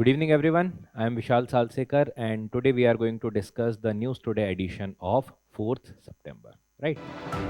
Good evening, everyone. I am Vishal Salsekar, and today we are going to discuss the News Today edition of 4th September. Right.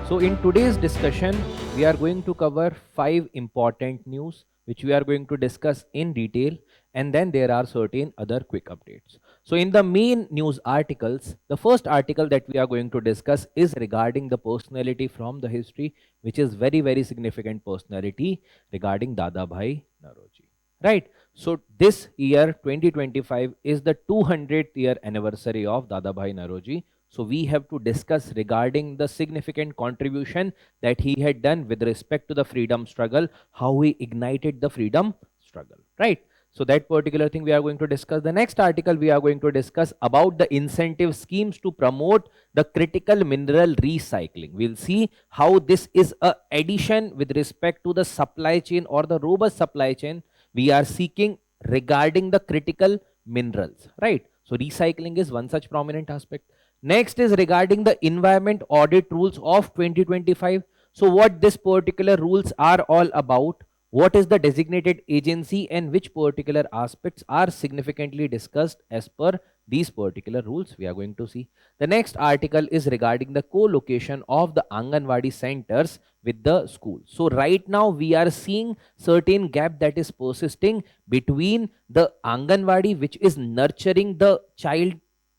So, in today's discussion, we are going to cover 5 important news which we are going to discuss in detail, and then there are certain other quick updates. So, in the main news articles, the first article that we are going to discuss is regarding the personality from the history, which is very significant personality regarding Dadabhai Naoroji. Right. So this year 2025 is the 200th year anniversary of Dadabhai Naoroji. So we have to discuss regarding the significant contribution that he had done with respect to the freedom struggle, how he ignited the freedom struggle, right? So that particular thing we are going to discuss. The next article we are going to discuss about the incentive schemes to promote the critical mineral recycling. We'll see how this is a addition with respect to the supply chain or the robust supply chain we are seeking regarding the critical minerals, right? So recycling is one such prominent aspect. Next is regarding the environment audit rules of 2025. So what this particular rules are all about, what is the designated agency, and which particular aspects are significantly discussed as per these particular rules we are going to see. The next article is regarding the co-location of the Anganwadi centers with the school. So right now we are seeing certain gap that is persisting between the Anganwadi, which is nurturing the child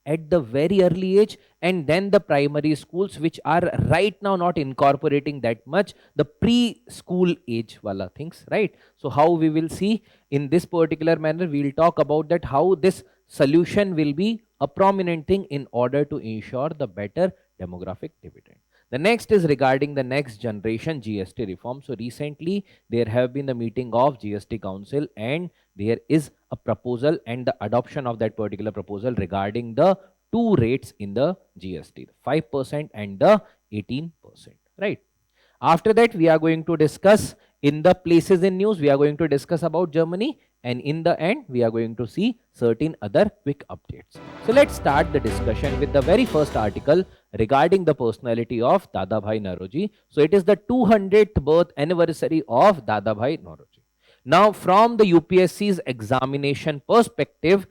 at the very early age, and then the primary schools which are right now not incorporating that much the preschool age wala things, right? So how we will see in this particular manner, we will talk about that how this solution will be a prominent thing in order to ensure the better demographic dividend. The next is regarding the next generation GST reform. So recently there have been the meeting of GST Council, and there is a proposal and the adoption of that particular proposal regarding the two rates in the GST, 5% and the 18%, right? After that, we are going to discuss in the places in news, we are going to discuss about Germany, and in the end, we are going to see certain other quick updates. So let's start the discussion with the very first article regarding the personality of Dadabhai Naoroji. So it is the 200th birth anniversary of Dadabhai Naoroji. Now, from the UPSC's examination perspective,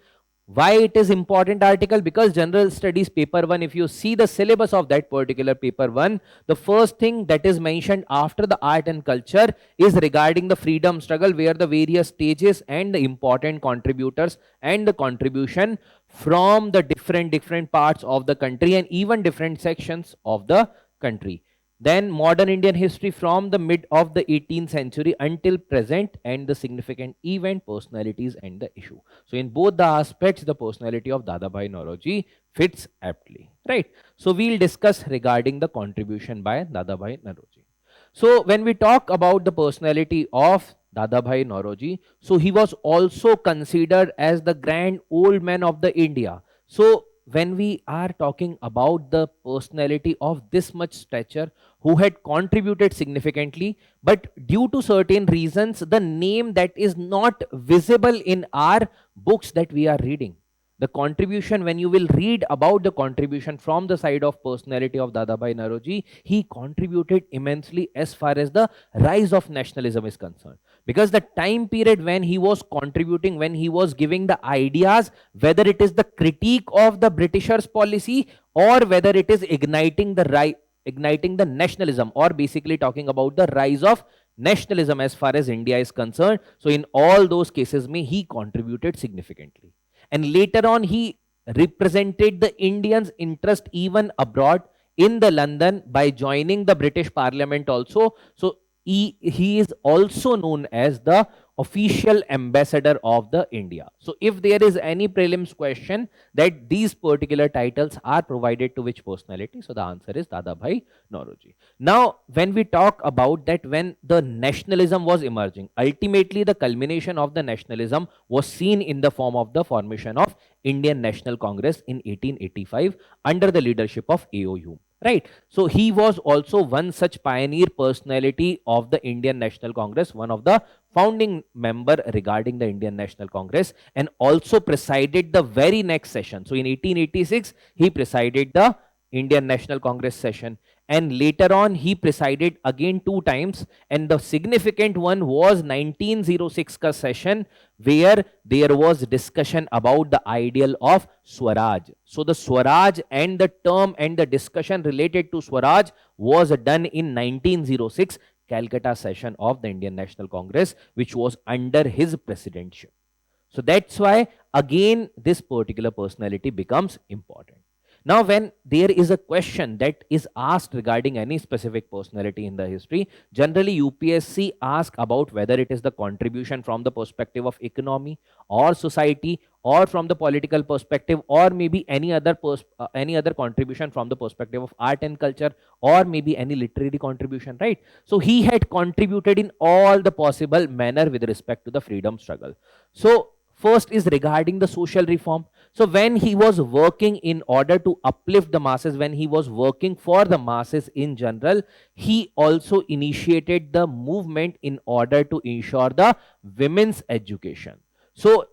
why it is important article? Because general studies paper 1, if you see the syllabus of that particular paper 1, the first thing that is mentioned after the art and culture is regarding the freedom struggle, where the various stages and the important contributors and the contribution from the different parts of the country and even different sections of the country. Then modern Indian history from the mid of the 18th century until present, and the significant event, personalities, and the issue. So in both the aspects, the personality of Dadabhai Naoroji fits aptly, right? So we'll discuss regarding the contribution by Dadabhai Naoroji. So when we talk about the personality of Dadabhai Naoroji, so he was also considered as the grand old man of the India. So when we are talking about the personality of this much stature who had contributed significantly, but due to certain reasons, the name that is not visible in our books that we are reading. The contribution, when you will read about the contribution from the side of personality of Dadabhai Naoroji, he contributed immensely as far as the rise of nationalism is concerned. Because the time period when he was contributing, when he was giving the ideas, whether it is the critique of the Britishers' policy or whether it is igniting the nationalism, or basically talking about the rise of nationalism as far as India is concerned. So in all those cases, he contributed significantly. And later on, he represented the Indians' interest even abroad in the London by joining the British Parliament also. So he is also known as the official ambassador of the India. So if there is any prelims question that these particular titles are provided to which personality, so the answer is Dadabhai Naoroji. Now, when we talk about that, when the nationalism was emerging, ultimately the culmination of the nationalism was seen in the form of the formation of Indian National Congress in 1885 under the leadership of A.O. Hume. Right. So he was also one such pioneer personality of the Indian National Congress, one of the founding member regarding the Indian National Congress, and also presided the very next session. So in 1886, he presided the Indian National Congress session. and later on he presided again 2 times, and the significant one was 1906 ka session, where there was discussion about the ideal of Swaraj. So the Swaraj and the term and the discussion related to Swaraj was done in 1906 Calcutta session of the Indian National Congress, which was under his presidency. So that's why again this particular personality becomes important. Now, when there is a question that is asked regarding any specific personality in the history, generally UPSC asks about whether it is the contribution from the perspective of economy or society, or from the political perspective, or maybe any other contribution from the perspective of art and culture, or maybe any literary contribution, right? So he had contributed in all the possible manner with respect to the freedom struggle. So first is regarding the social reform. So when he was working in order to uplift the masses, when he was working for the masses in general, he also initiated the movement in order to ensure the women's education. So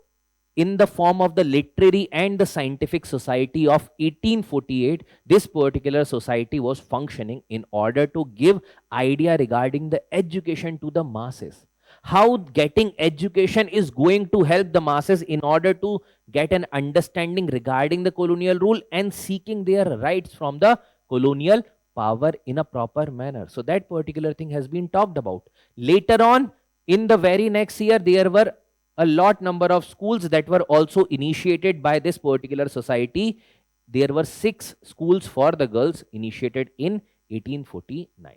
in the form of the Literary and the Scientific Society of 1848, this particular society was functioning in order to give idea regarding the education to the masses. How getting education is going to help the masses in order to get an understanding regarding the colonial rule and seeking their rights from the colonial power in a proper manner. So that particular thing has been talked about. Later on, in the very next year, there were a lot number of schools that were also initiated by this particular society. There were 6 schools for the girls initiated in 1849.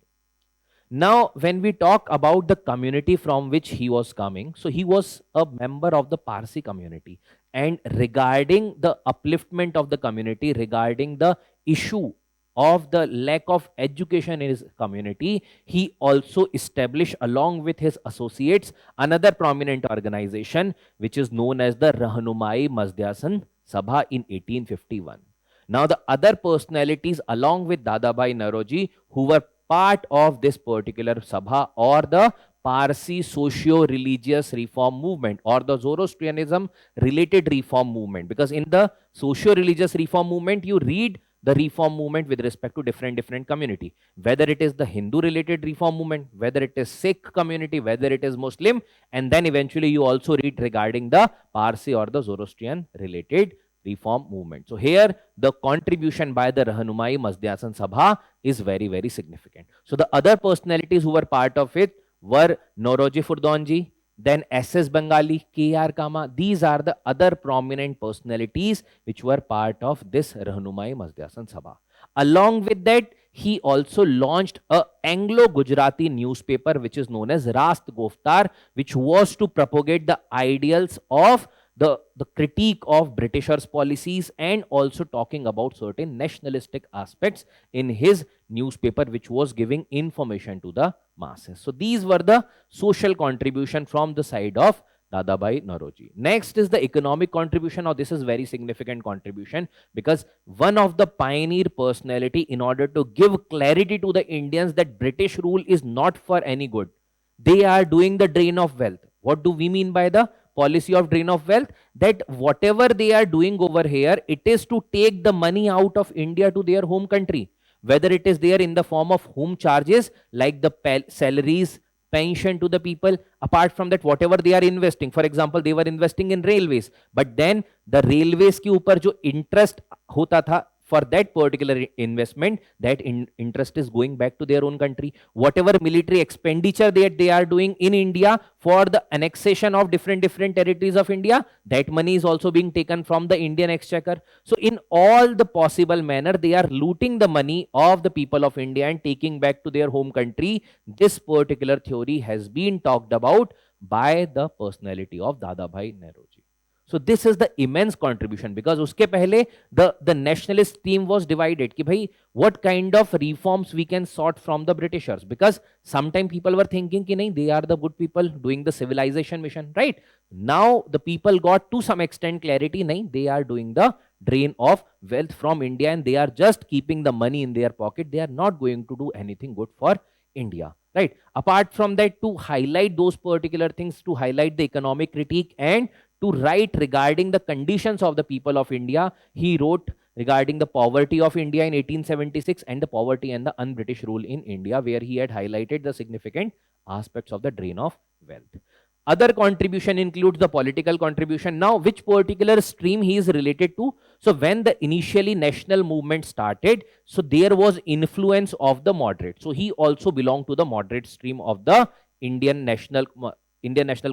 Now, when we talk about the community from which he was coming, so he was a member of the Parsi community. And regarding the upliftment of the community, regarding the issue of the lack of education in his community, he also established, along with his associates, another prominent organization which is known as the Rahnumai Mazd-e Sabha in 1851. Now, the other personalities along with Dadabhai Naoroji who were part of this particular Sabha, or the Parsi socio-religious reform movement, or the Zoroastrianism related reform movement, because in the socio-religious reform movement you read the reform movement with respect to different community, whether it is the Hindu related reform movement, whether it is Sikh community, whether it is Muslim, and then eventually you also read regarding the Parsi or the Zoroastrian related reform movement. So here the contribution by the Rahnumai Mazd-e Sabha is very significant. So the other personalities who were part of it were Naoroji Furdonji, then SS Bengali, K.R. Kama. These are the other prominent personalities which were part of this Rahnumai Mazd-e Sabha. Along with that, he also launched a Anglo-Gujarati newspaper which is known as Rast Goftar, which was to propagate the ideals of the critique of Britishers' policies, and also talking about certain nationalistic aspects in his newspaper, which was giving information to the masses. So these were the social contribution from the side of Dadabhai Naoroji. Next is the economic contribution. Now this is very significant contribution, because one of the pioneer personality in order to give clarity to the Indians that British rule is not for any good. They are doing the drain of wealth. What do we mean by the policy of drain of wealth? That whatever they are doing over here, it is to take the money out of India to their home country, whether it is there in the form of home charges like the salaries, pension to the people. Apart from that, whatever they are investing, for example, they were investing in railways, but then the railways ke upar jo interest hota tha, for that particular investment, that interest is going back to their own country. Whatever military expenditure that they are doing in India for the annexation of different territories of India, that money is also being taken from the Indian exchequer. So in all the possible manner, they are looting the money of the people of India and taking back to their home country. This particular theory has been talked about by the personality of Dadabhai Naoroji. So this is the immense contribution, because uske pehle the nationalist team was divided ki bhai what kind of reforms we can sort from the Britishers, because sometime people were thinking ki nahi, they are the good people doing the civilization mission, right? Now the people got to some extent clarity, nahi, they are doing the drain of wealth from India and they are just keeping the money in their pocket. They are not going to do anything good for India, right? Apart from that, to highlight those particular things, to highlight the economic critique and to write regarding the conditions of the people of India, he wrote regarding the poverty of India in 1876 and the poverty and the un-British rule in India, where he had highlighted the significant aspects of the drain of wealth. Other contribution includes the political contribution. Now, which particular stream he is related to? So when the initially national movement started, so there was influence of the moderate. So he also belonged to the moderate stream of the Indian National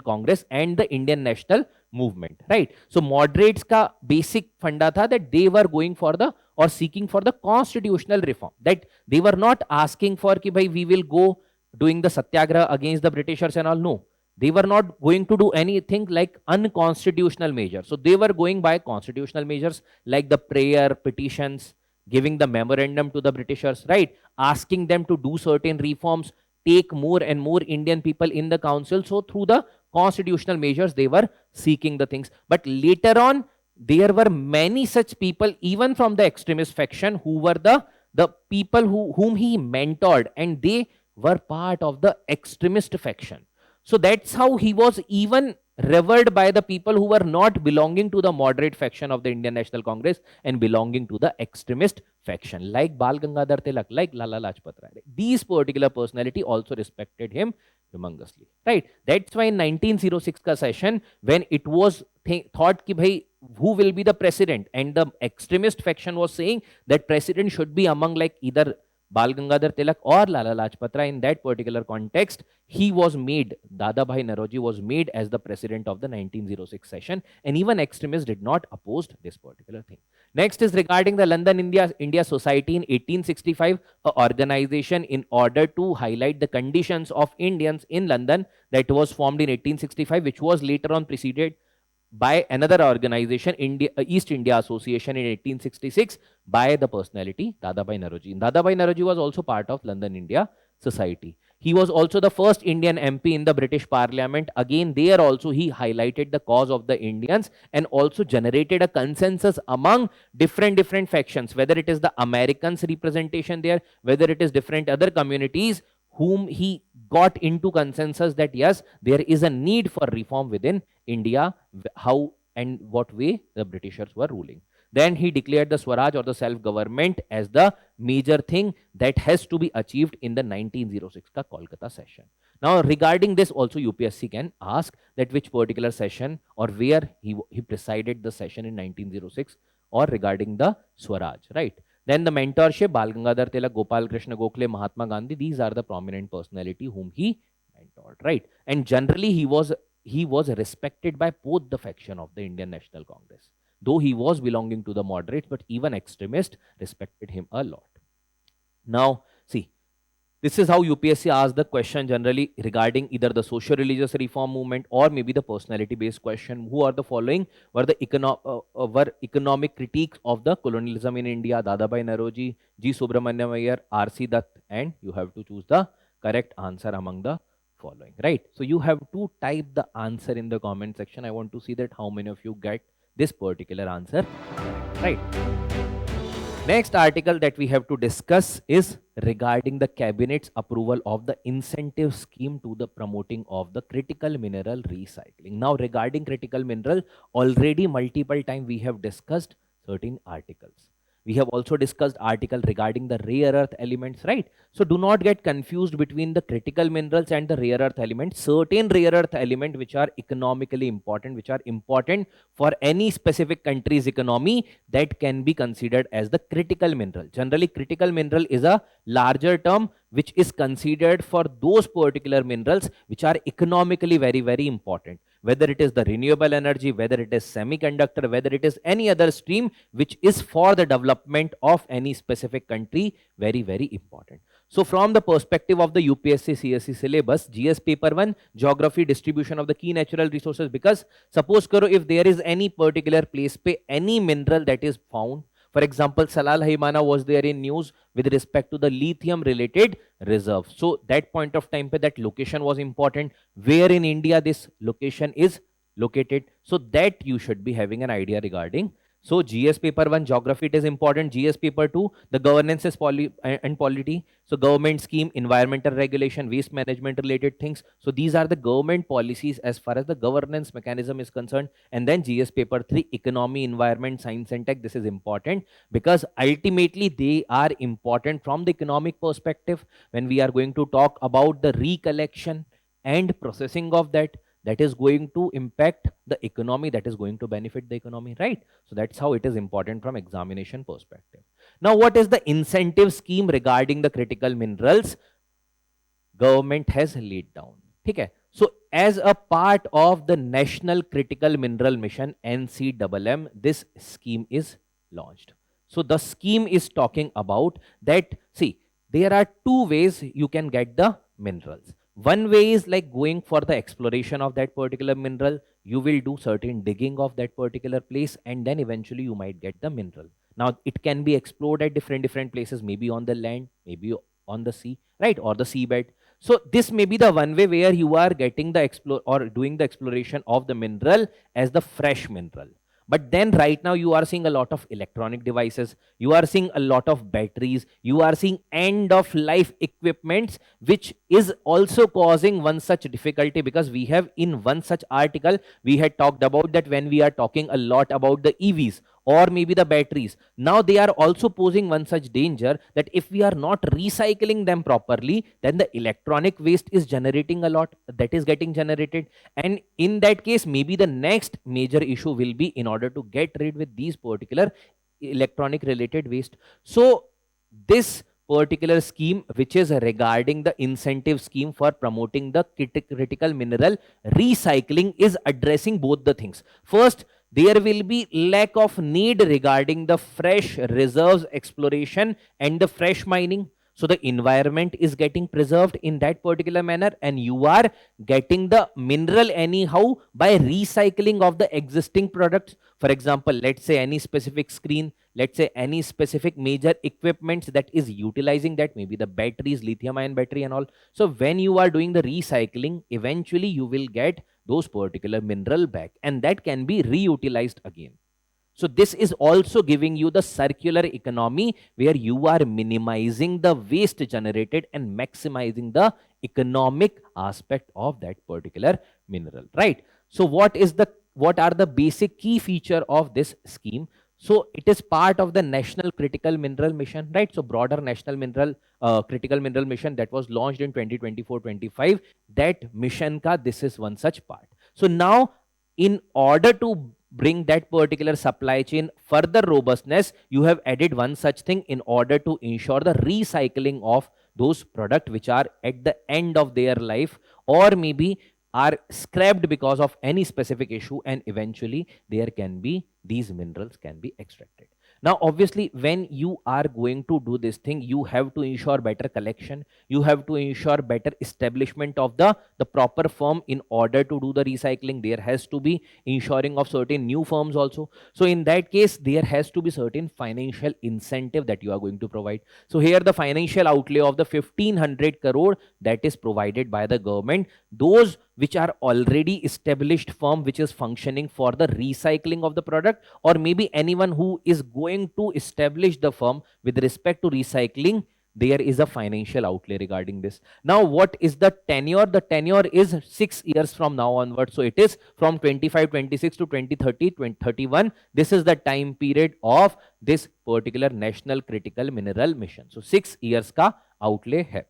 Congress and the Indian National Movement, right? So moderates ka basic funda tha that they were going for the or seeking for the constitutional reform. That they were not asking for ki bhai we will go doing the satyagraha against the Britishers and all. No, they were not going to do anything like unconstitutional measures. So they were going by constitutional measures like the prayer, petitions, giving the memorandum to the Britishers, right? Asking them to do certain reforms, take more and more Indian people in the council. So through the constitutional measures, they were seeking the things. But later on, there were many such people, even from the extremist faction, who were the people whom he mentored, and they were part of the extremist faction. So that's how he was even revered by the people who were not belonging to the moderate faction of the Indian National Congress and belonging to the extremist faction, like Bal Gangadhar Tilak, like Lala Lajpat Rai. These particular personality also respected him humongously, right? That's why in 1906 ka session, when it was thought ki bhai who will be the president, and the extremist faction was saying that president should be among like either Bal Gangadhar Tilak or Lala Lajpat Rai. In that particular context, he was made, Dadabhai Naoroji was made as the president of the 1906 session, and even extremists did not oppose this particular thing. Next is regarding the London India Society in 1865, an organization in order to highlight the conditions of Indians in London, that was formed in 1865, which was later on preceded by another organization, East India Association in 1866, by the personality Dadabhai Naoroji. Dadabhai Naoroji was also part of London India Society. He was also the first Indian MP in the British Parliament. Again, there also he highlighted the cause of the Indians and also generated a consensus among different factions, whether it is the Americans representation there, whether it is different other communities, whom he got into consensus that yes, there is a need for reform within India, how and what way the Britishers were ruling. Then he declared the Swaraj or the self-government as the major thing that has to be achieved in the 1906 ka Kolkata session. Now regarding this also UPSC can ask that which particular session or where he presided the session in 1906 or regarding the Swaraj, right? Then the mentorship, Bal Gangadhar Tilak, Gopal Krishna Gokhale, Mahatma Gandhi, these are the prominent personality whom he mentored, right? And generally he was respected by both the faction of the Indian National Congress. Though he was belonging to the moderates, but even extremists respected him a lot. Now, see, this is how UPSC asks the question generally regarding either the social-religious reform movement or maybe the personality-based question. Who are the following? Were economic critiques of the colonialism in India? Dadabhai Naoroji, G. Subramaniam Iyer, R.C. Dutt, and you have to choose the correct answer among the following, right? So you have to type the answer in the comment section. I want to see that how many of you get this particular answer, right? Next article that we have to discuss is regarding the cabinet's approval of the incentive scheme to the promoting of the critical mineral recycling. Now regarding critical mineral, already multiple times we have discussed certain articles. We have also discussed article regarding the rare earth elements, right? So do not get confused between the critical minerals and the rare earth elements. Certain rare earth elements which are economically important, which are important for any specific country's economy, that can be considered as the critical mineral. Generally, critical mineral is a larger term which is considered for those particular minerals which are economically very important. Whether it is the renewable energy, whether it is semiconductor, whether it is any other stream which is for the development of any specific country, very important. So from the perspective of the UPSC CSE syllabus, GS paper 1, geography, distribution of the key natural resources, because suppose karo if there is any particular place pe any mineral that is found, for example, Salal Haimana was there in news with respect to the lithium related reserve. So that point of time, that location was important. Where in India this location is located, so that you should be having an idea regarding So GS paper 1, geography, it is important. GS paper 2, the governance is and polity. So government scheme, environmental regulation, waste management related things. So these are the government policies as far as the governance mechanism is concerned. And then GS paper 3, economy, environment, science and tech. This is important because ultimately they are important from the economic perspective. When we are going to talk about the recollection and processing of that, that is going to impact the economy, that is going to benefit the economy, right? So that's how it is important from examination perspective. Now, what is the incentive scheme regarding the critical minerals government has laid down? Okay. So as a part of the National Critical Mineral Mission, NCMM, this scheme is launched. So the scheme is talking about that, see, there are two ways you can get the minerals. One way is like going for the exploration of that particular mineral. You will do certain digging of that particular place and then eventually you might get the mineral. Now it can be explored at different places, maybe on the land, maybe on the sea, right? Or the seabed. So this may be the one way where you are getting the doing the exploration of the mineral as the fresh mineral. But then right now you are seeing a lot of electronic devices, you are seeing a lot of batteries, you are seeing end of life equipments, which is also causing one such difficulty, because we have in one such article, we had talked about that when we are talking a lot about the EVs or maybe the batteries. Now they are also posing one such danger that if we are not recycling them properly, then the electronic waste is generating a lot, that is getting generated. And in that case, maybe the next major issue will be in order to get rid with these particular electronic related waste. So this particular scheme, which is regarding the incentive scheme for promoting the critical mineral recycling, is addressing both the things. First, there will be lack of need regarding the fresh reserves exploration and the fresh mining. So the environment is getting preserved in that particular manner, and you are getting the mineral anyhow by recycling of the existing products. For example, let's say any specific screen, let's say any specific major equipments that is utilizing that, maybe the batteries, lithium ion battery and all. So when you are doing the recycling, eventually you will get those particular mineral back, and that can be reutilized again. So this is also giving you the circular economy, where you are minimizing the waste generated and maximizing the economic aspect of that particular mineral, right? So what are the basic key feature of this scheme? So it is part of the National Critical Mineral Mission, right? So broader National Critical Mineral Mission that was launched in 2024-25. That mission ka this is one such part. So now, in order to bring that particular supply chain further robustness, you have added one such thing in order to ensure the recycling of those products which are at the end of their life, or maybe are scrapped because of any specific issue, and eventually these minerals can be extracted. Now, obviously, when you are going to do this thing, you have to ensure better collection. You have to ensure better establishment of the proper firm in order to do the recycling. There has to be ensuring of certain new firms also. So in that case, there has to be certain financial incentive that you are going to provide. So here the financial outlay of the 1500 crore that is provided by the government, those which are already established firm which is functioning for the recycling of the product, or maybe anyone who is going to establish the firm with respect to recycling, there is a financial outlay regarding this. Now, what is the tenure? The tenure is 6 years from now onwards. So it is from 25-26 to 2030-2031. This is the time period of this particular National Critical Mineral Mission. So 6 years ka outlay hai.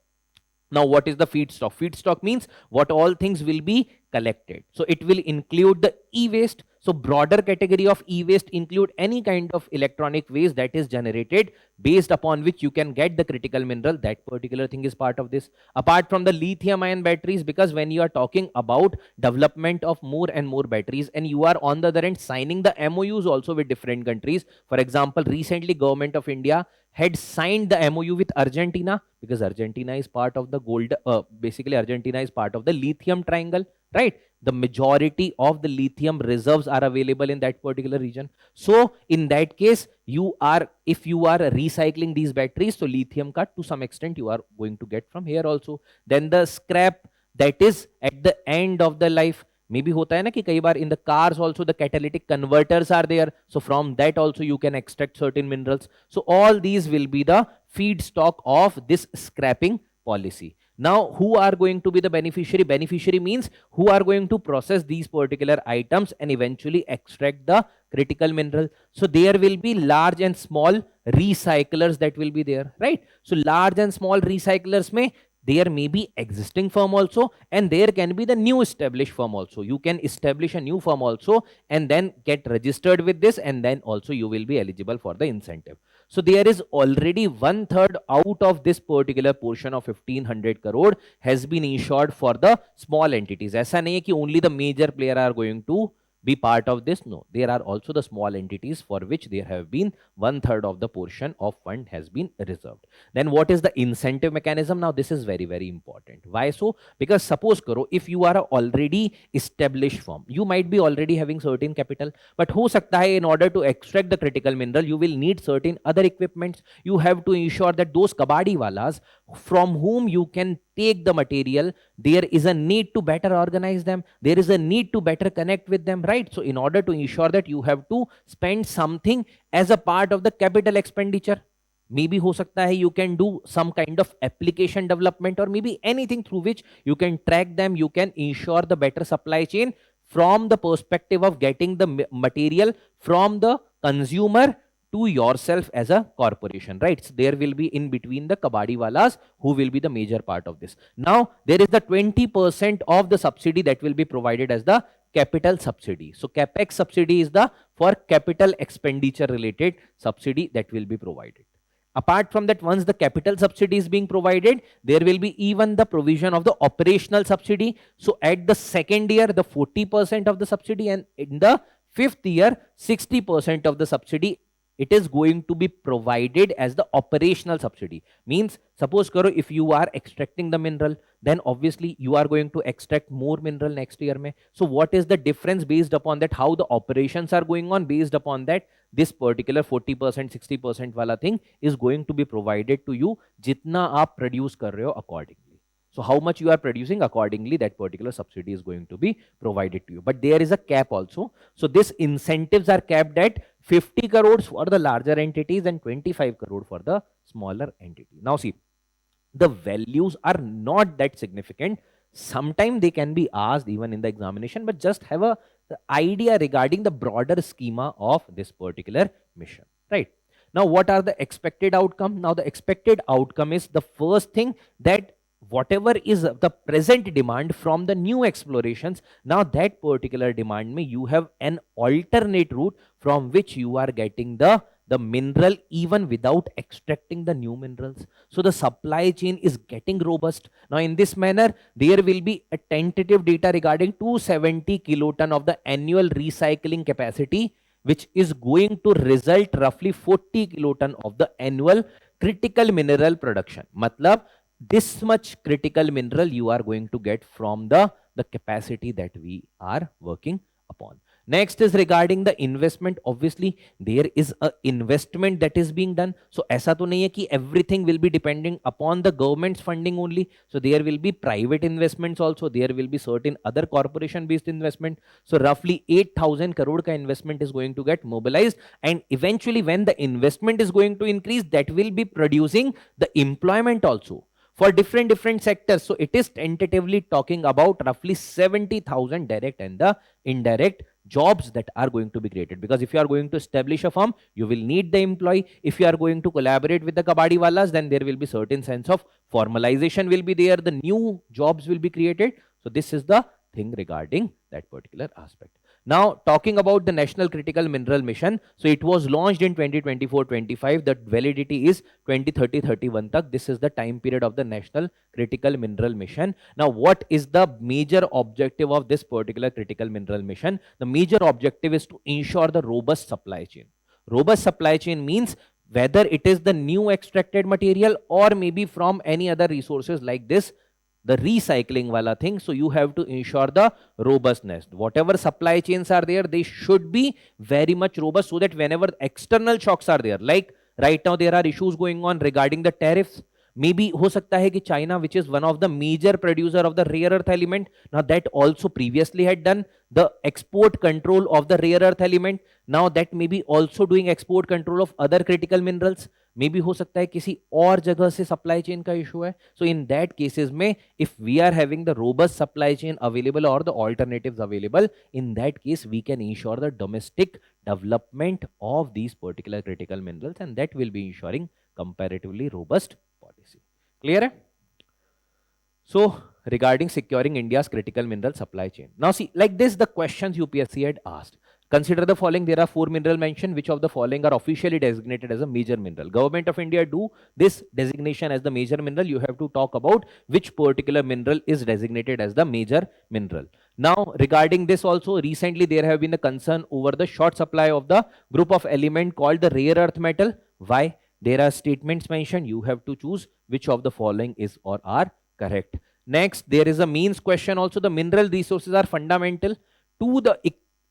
Now, what is the feedstock? Feedstock means what all things will be collected. So it will include the e-waste. So broader category of e-waste include any kind of electronic waste that is generated based upon which you can get the critical mineral. That particular thing is part of this. Apart from the lithium ion batteries, because when you are talking about development of more and more batteries, and you are on the other end signing the MOUs also with different countries. For example, recently Government of India had signed the MOU with Argentina, because Argentina is part of the basically Argentina is part of the lithium triangle, right? The majority of the lithium reserves are available in that particular region. So in that case, if you are recycling these batteries, so lithium cut to some extent you are going to get from here also. Then the scrap that is at the end of the life, maybe hota hai na ki kai baar in the cars also the catalytic converters are there, so from that also you can extract certain minerals. So all these will be the feedstock of this scrapping policy. Now, who are going to be the beneficiary? Beneficiary means who are going to process these particular items and eventually extract the critical mineral. So there will be large and small recyclers that will be there, right? So large and small recyclers there may be existing firm also, and there can be the new established firm also. You can establish a new firm also and then get registered with this, and then also you will be eligible for the incentive. So there is already 1/3 out of this particular portion of 1500 crore has been insured for the small entities. ऐसा नहीं है कि only the major player are going to be part of this. No, there are also the small entities for which there have been 1/3 of the portion of fund has been reserved. Then what is the incentive mechanism? Now this is very, very important. Why so? Because suppose karo, if you are a already established firm, you might be already having certain capital, but ho sakta hai in order to extract the critical mineral, you will need certain other equipments. You have to ensure that those kabadi walas from whom you can take the material, there is a need to better organize them. There is a need to better connect with them, right? So in order to ensure that, you have to spend something as a part of the capital expenditure. Maybe ho sakta hai you can do some kind of application development, or maybe anything through which you can track them, you can ensure the better supply chain from the perspective of getting the material from the consumer to yourself as a corporation, right? So there will be in between the kabadi walas who will be the major part of this. Now there is the 20% of the subsidy that will be provided as the capital subsidy. So capex subsidy is the for capital expenditure related subsidy that will be provided. Apart from that, once the capital subsidy is being provided, there will be even the provision of the operational subsidy. So at the second year, the 40% of the subsidy, and in the fifth year, 60% of the subsidy, it is going to be provided as the operational subsidy. Means, suppose karo, if you are extracting the mineral, then obviously you are going to extract more mineral next year mein. So what is the difference based upon that, how the operations are going on, based upon that this particular 40% 60% wala thing is going to be provided to you jitna aap produce kar rahe ho accordingly. So how much you are producing, accordingly that particular subsidy is going to be provided to you. But there is a cap also. So these incentives are capped at 50 crores for the larger entities and 25 crore for the smaller entity. Now see, the values are not that significant. Sometimes they can be asked even in the examination, but just have a idea regarding the broader schema of this particular mission, right? Now what are the expected outcome? Now the expected outcome is the first thing, that whatever is the present demand from the new explorations, now that particular demand may you have an alternate route from which you are getting the mineral even without extracting the new minerals. So the supply chain is getting robust. Now in this manner, there will be a tentative data regarding 270 kiloton of the annual recycling capacity, which is going to result roughly 40 kiloton of the annual critical mineral production. Matlab, this much critical mineral you are going to get from the capacity that we are working upon. Next is regarding the investment. Obviously, there is a investment that is being done. So, ऐसा तो नहीं है कि everything will be depending upon the government's funding only. So, there will be private investments also. There will be certain other corporation-based investment. So, roughly 8,000 crore ka investment is going to get mobilized. And eventually, when the investment is going to increase, that will be producing the employment also for different sectors. So, it is tentatively talking about roughly 70,000 direct and the indirect jobs that are going to be created. Because if you are going to establish a firm, you will need the employee. If you are going to collaborate with the kabadi walas, then there will be certain sense of formalization will be there. The new jobs will be created. So this is the thing regarding that particular aspect. Now talking about the National Critical Mineral Mission. So it was launched in 2024-25. The validity is 2030-31 tak. This is the time period of the National Critical Mineral Mission. Now what is the major objective of this particular Critical Mineral Mission? The major objective is to ensure the robust supply chain. Robust supply chain means whether it is the new extracted material or maybe from any other resources like this, the recycling wala thing. So you have to ensure the robustness. Whatever supply chains are there, they should be very much robust, so that whenever external shocks are there, like right now there are issues going on regarding the tariffs, maybe हो सकता है कि China, which is one of the major producer of the rare earth element, now that also previously had done the export control of the rare earth element, now that may be also doing export control of other critical minerals, maybe हो सकता है किसी और जगह से supply chain का issue है. So in that cases में, if we are having the robust supply chain available or the alternatives available, in that case we can ensure the domestic development of these particular critical minerals, and that will be ensuring comparatively robust policy. Clear hai? So regarding securing India's critical mineral supply chain, now see, like this the questions UPSC had asked. Consider the following. There are 4 mineral mentioned. Which of the following are officially designated as a major mineral? Government of India do this designation as the major mineral. You have to talk about which particular mineral is designated as the major mineral. Now regarding this also, recently there have been a concern over the short supply of the group of element called the rare earth metal. Why? There are statements mentioned. You have to choose which of the following is or are correct. Next, there is a means question also. The mineral resources are fundamental to the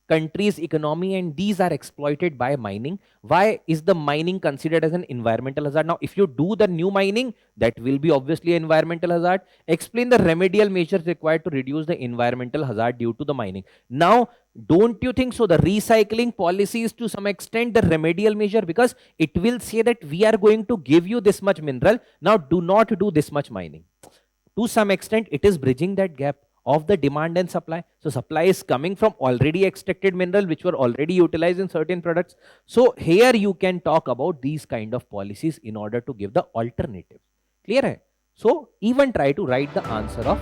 country's economy, and these are exploited by mining. Why is the mining considered as an environmental hazard? Now, if you do the new mining, that will be obviously an environmental hazard. Explain the remedial measures required to reduce the environmental hazard due to the mining. Now, don't you think so? The recycling policy is to some extent the remedial measure, because it will say that we are going to give you this much mineral. Now, do not do this much mining. To some extent, it is bridging that gap of the demand and supply. So supply is coming from already extracted mineral which were already utilized in certain products. So here you can talk about these kind of policies in order to give the alternative. Clear hai? So even try to write the answer of.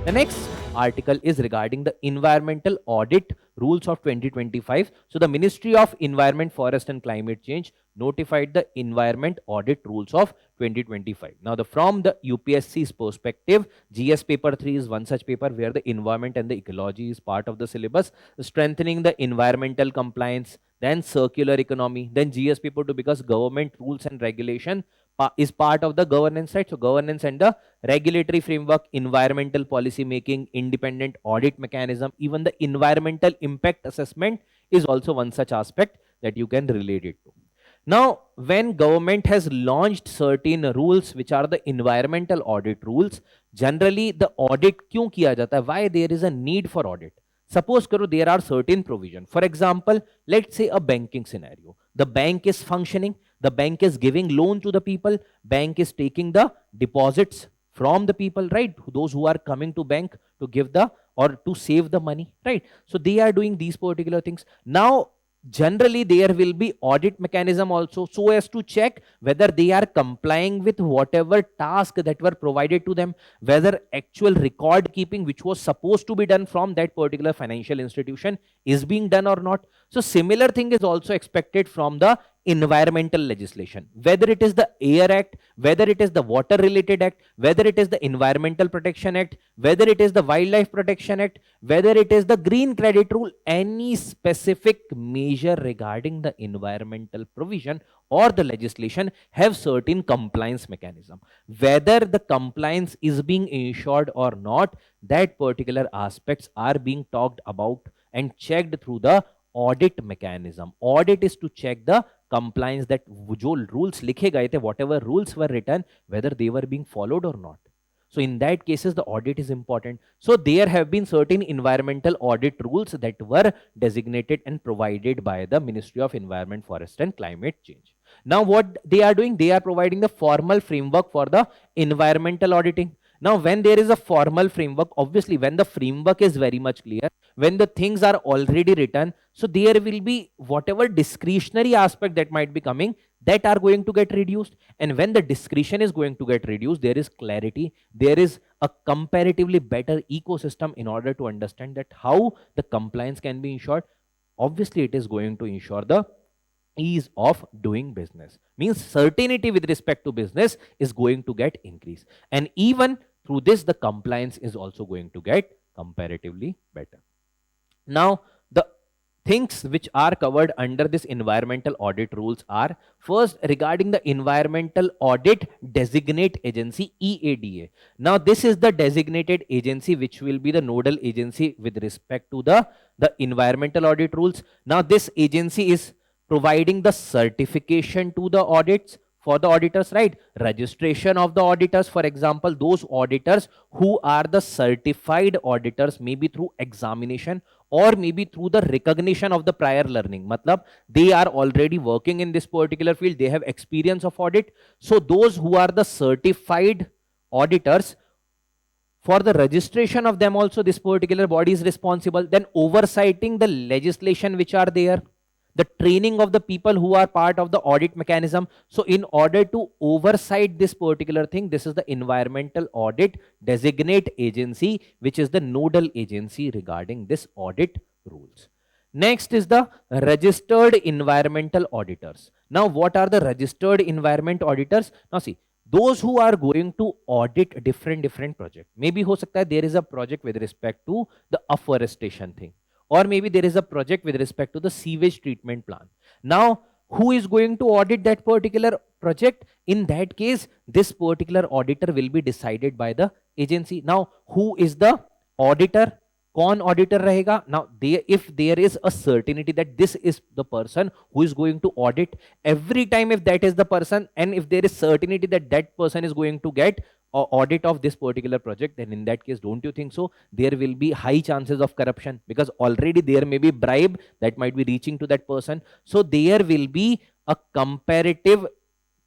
The next article is regarding the environmental audit rules of 2025. So the Ministry of Environment, Forest and Climate Change notified the environment audit rules of 2025. Now from the UPSC's perspective, GS paper 3 is one such paper where the environment and the ecology is part of the syllabus, strengthening the environmental compliance, then circular economy, then GS paper 2 because government rules and regulation is part of the governance, right? So governance and the regulatory framework, environmental policy making, independent audit mechanism, even the environmental impact assessment is also one such aspect that you can relate it to. Now, when government has launched certain rules which are the environmental audit rules, generally the audit क्यों किया जाता है? Why there is a need for audit? Suppose करो there are certain provision. For example, let's say a banking scenario. The bank is functioning. The bank is giving loan to the people. Bank is taking the deposits from the people, right? Those who are coming to bank to give the or to save the money, right? So they are doing these particular things. Now, generally there will be audit mechanism also so as to check whether they are complying with whatever task that were provided to them, whether actual record keeping which was supposed to be done from that particular financial institution is being done or not. So similar thing is also expected from the environmental legislation, whether it is the Air Act, whether it is the Water Related Act, whether it is the Environmental Protection Act, whether it is the Wildlife Protection Act, whether it is the Green Credit Rule, any specific measure regarding the environmental provision or the legislation have certain compliance mechanism. Whether the compliance is being ensured or not, that particular aspects are being talked about and checked through the audit mechanism. Audit is to check the compliance that जो rules लिखे गए थे, whatever rules were written, whether they were being followed or not. So in that cases, the audit is important. So there have been certain environmental audit rules that were designated and provided by the Ministry of Environment, Forest and Climate Change. Now what they are doing, they are providing the formal framework for the environmental auditing. Now, when there is a formal framework, obviously when the framework is very much clear, when the things are already written, so there will be whatever discretionary aspect that might be coming, that are going to get reduced. And when the discretion is going to get reduced, there is clarity, there is a comparatively better ecosystem in order to understand that how the compliance can be ensured. Obviously, it is going to ensure the ease of doing business. Means certainty with respect to business is going to get increased. And even through this, the compliance is also going to get comparatively better. Now, the things which are covered under this environmental audit rules are, first, regarding the environmental audit designate agency, EADA. Now, this is the designated agency which will be the nodal agency with respect to the environmental audit rules. Now, this agency is providing the certification to the audits for the auditors, right? Registration of the auditors, for example, those auditors who are the certified auditors, maybe through examination or maybe through the recognition of the prior learning. Matlab, they are already working in this particular field, they have experience of audit. So those who are the certified auditors, for the registration of them also this particular body is responsible. Then oversighting the legislation which are there, the training of the people who are part of the audit mechanism. So in order to oversight this particular thing, this is the environmental audit designate agency, which is the nodal agency regarding this audit rules. Next is the registered environmental auditors. Now what are the registered environment auditors? Now see, those who are going to audit different project. Maybe ho sakta hai there is a project with respect to the afforestation thing, or maybe there is a project with respect to the sewage treatment plant. Now who is going to audit that particular project? In that case, this particular auditor will be decided by the agency. Now who is the auditor? कौन auditor रहेगा? Now if there is a certainty that this is the person who is going to audit, every time if that is the person and if there is certainty that that person is going to get audit of this particular project, then in that case, don't you think so there will be high chances of corruption, because already there may be bribe that might be reaching to that person. So there will be a comparative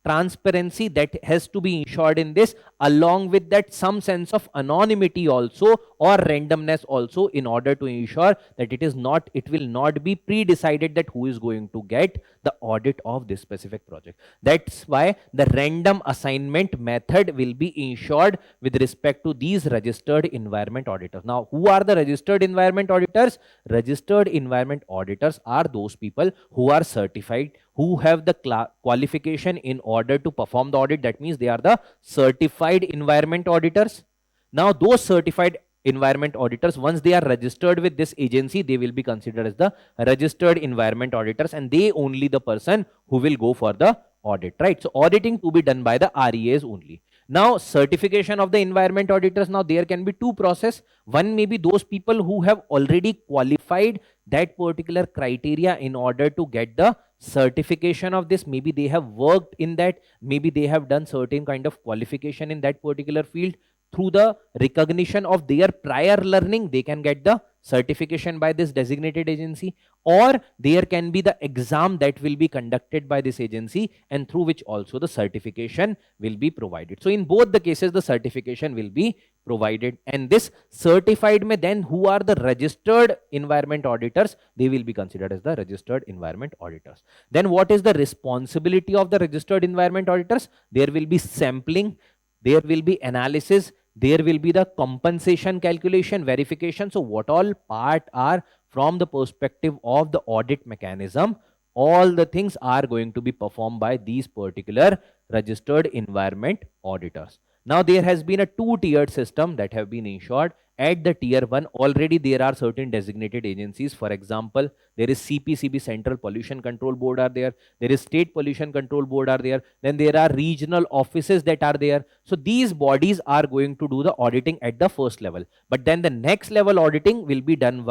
transparency that has to be ensured in this, along with that some sense of anonymity also or randomness also, in order to ensure that it will not be pre-decided that who is going to get the audit of this specific project. That's why the random assignment method will be ensured with respect to these registered environment auditors. Now who are the registered environment auditors? Registered environment auditors are those people who are certified, who have the qualification in order to perform the audit. That means they are the certified environment auditors. Now those certified environment auditors, once they are registered with this agency, they will be considered as the registered environment auditors, and they only the person who will go for the audit, right? So auditing to be done by the REAs only. Now certification of the environment auditors, now there can be two process. One may be those people who have already qualified that particular criteria in order to get the certification of this. Maybe they have worked in that, maybe they have done certain kind of qualification in that particular field. Through the recognition of their prior learning, they can get the certification by this designated agency, or there can be the exam that will be conducted by this agency, and through which also the certification will be provided. So in both the cases, the certification will be provided, and this certified may then who are the registered environment auditors, they will be considered as the registered environment auditors. Then what is the responsibility of the registered environment auditors? There will be sampling, there will be analysis, there will be the compensation calculation, verification. So what all part are from the perspective of the audit mechanism, all the things are going to be performed by these particular registered environment auditors. Now there has been a two-tiered system that have been ensured. At the tier 1, already there are certain designated agencies. For example, there is CPCB, Central Pollution Control Board are there. There is State Pollution Control Board are there. Then there are regional offices that are there. So these bodies are going to do the auditing at the first level. But then the next level auditing will be done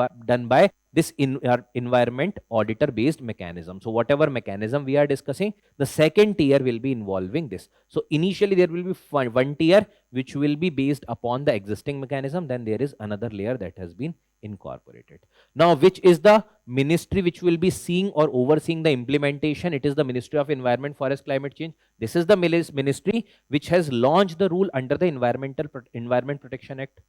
by this environment auditor based mechanism. So whatever mechanism we are discussing, the second tier will be involving this. So initially there will be one tier which will be based upon the existing mechanism. Then there is another layer that has been incorporated. Now, which is the ministry which will be seeing or overseeing the implementation? It is the Ministry of Environment, Forest, Climate Change. This is the ministry which has launched the rule under the Environment Protection Act.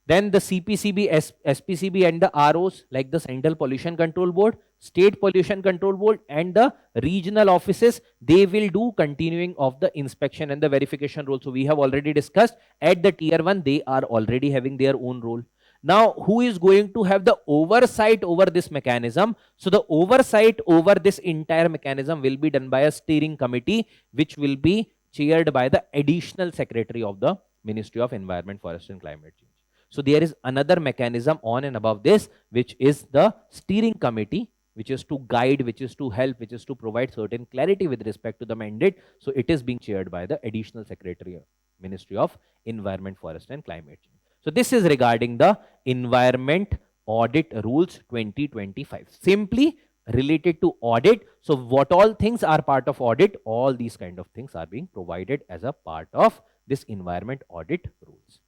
Then the CPCB, SPCB and the ROs like the Central Pollution Control Board, State Pollution Control Board and the regional offices, they will do continuing of the inspection and the verification role. So we have already discussed at the tier 1, they are already having their own role. Now, who is going to have the oversight over this mechanism? So the oversight over this entire mechanism will be done by a steering committee, which will be chaired by the additional secretary of the Ministry of Environment, Forest and Climate Change. So there is another mechanism on and above this, which is the steering committee, which is to guide, which is to help, which is to provide certain clarity with respect to the mandate. So it is being chaired by the additional secretary of Ministry of Environment, Forest and Climate Change. So this is regarding the Environment Audit Rules 2025. Simply related to audit. So what all things are part of audit, all these kind of things are being provided as a part of this environment audit rules,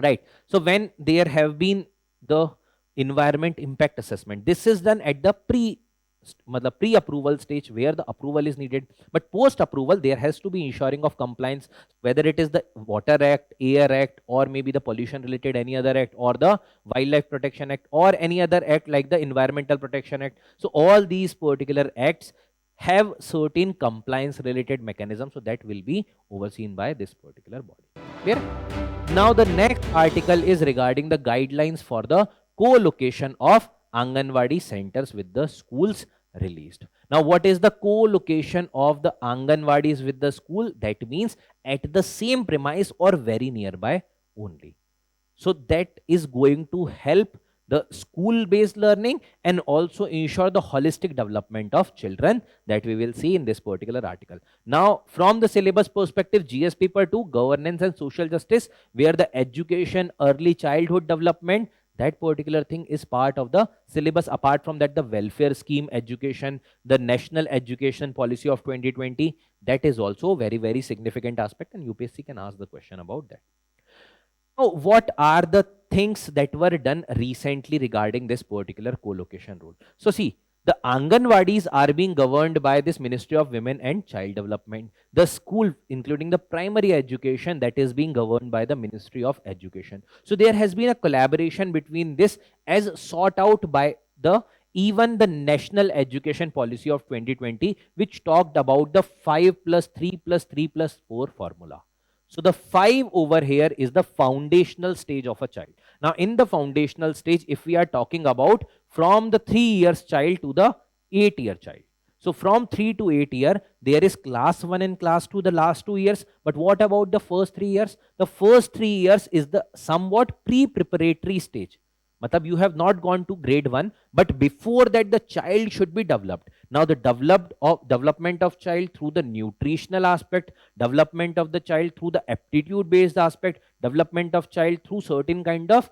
right? So when there have been the environment impact assessment, this is done at the pre-approval stage where the approval is needed, but post approval there has to be ensuring of compliance, whether it is the Water Act, Air Act, or maybe the pollution related any other act, or the Wildlife Protection Act, or any other act like the Environmental Protection Act. So all these particular acts have certain compliance related mechanisms, so that will be overseen by this particular body. Clear? Now the next article is regarding the guidelines for the co-location of Anganwadi centers with the schools released. Now what is the co-location of the Anganwadis with the school? That means at the same premise or very nearby only. So that is going to help the school based learning and also ensure the holistic development of children, that we will see in this particular article. Now from the syllabus perspective, GS paper 2, governance and social justice, where the education, early childhood development, that particular thing is part of the syllabus. Apart from that, the welfare scheme education, the national education policy of 2020, that is also a very, very significant aspect, and UPSC can ask the question about that. Now, what are the things that were done recently regarding this particular co-location rule? So see, the Anganwadis are being governed by this Ministry of Women and Child Development. The school, including the primary education, that is being governed by the Ministry of Education. So there has been a collaboration between this as sought out by even the National Education Policy of 2020, which talked about the 5+3+3+4 formula. So the 5 over here is the foundational stage of a child. Now in the foundational stage, if we are talking about from the 3 years child to the 8-year child. So from 3 to 8 year, there is class 1 and class 2, the last 2 years. But what about the first 3 years? The first 3 years is the somewhat pre-preparatory stage. Matlab, you have not gone to grade 1, but before that the child should be developed. Now the development of child through the nutritional aspect, development of the child through the aptitude based aspect, development of child through certain kind of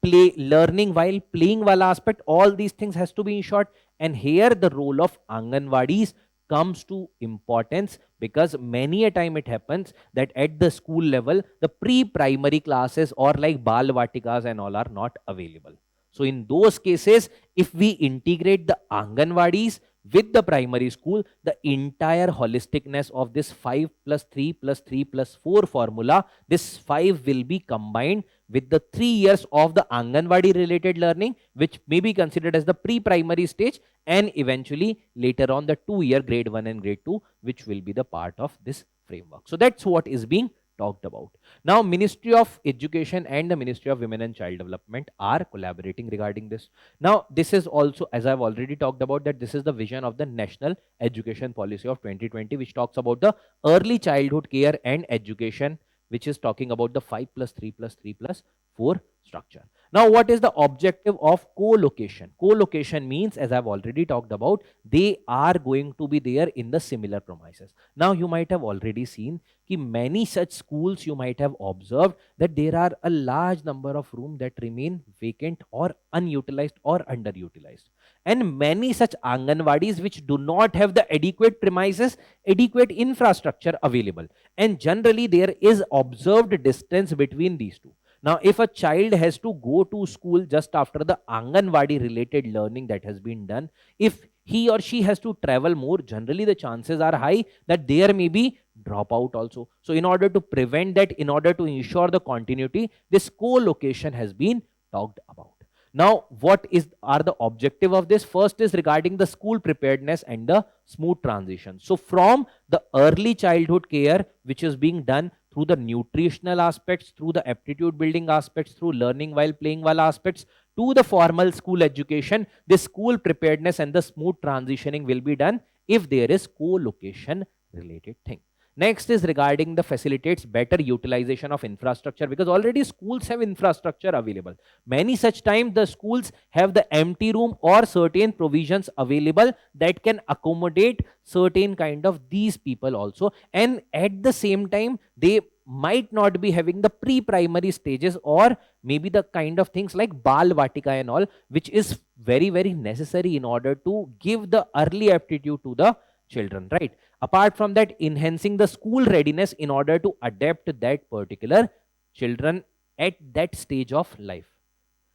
learning while playing wala aspect, all these things has to be ensured. And here the role of Anganwadis comes to importance, because many a time it happens that at the school level, the pre-primary classes or like Bal Vatikas and all are not available. So in those cases, if we integrate the Anganwadis with the primary school, the entire holisticness of this 5+3+3+4 formula, this 5 will be combined with the 3 years of the Anganwadi related learning, which may be considered as the pre-primary stage, and eventually later on the 2-year grade 1 and grade 2, which will be the part of this framework. So that's what is being talked about. Now Ministry of Education and the Ministry of Women and Child Development are collaborating regarding this. Now this is also, as I've already talked about, that this is the vision of the National Education Policy of 2020, which talks about the early childhood care and education, which is talking about the 5+3+3+4 structure. Now what is the objective of co-location? Co-location means, as I've already talked about, they are going to be there in the similar premises. Now you might have already seen that many such schools, you might have observed that there are a large number of rooms that remain vacant or unutilized or underutilized. And many such Anganwadis which do not have the adequate premises, adequate infrastructure available. And generally there is observed distance between these two. Now, if a child has to go to school just after the Anganwadi related learning that has been done, if he or she has to travel more, generally the chances are high that there may be dropout also. So in order to prevent that, in order to ensure the continuity, this co-location has been talked about. Now, what are the objective of this? First is regarding the school preparedness and the smooth transition. So from the early childhood care, which is being done through the nutritional aspects, through the aptitude building aspects, through learning while playing while aspects, to the formal school education, the school preparedness and the smooth transitioning will be done if there is co-location related thing. Next is regarding the facilitates better utilization of infrastructure, because already schools have infrastructure available. Many such times the schools have the empty room or certain provisions available that can accommodate certain kind of these people also. And at the same time, they might not be having the pre-primary stages, or maybe the kind of things like Bal Vatika and all, which is very, very necessary in order to give the early aptitude to the children, right? Apart from that, enhancing the school readiness in order to adapt that particular children at that stage of life.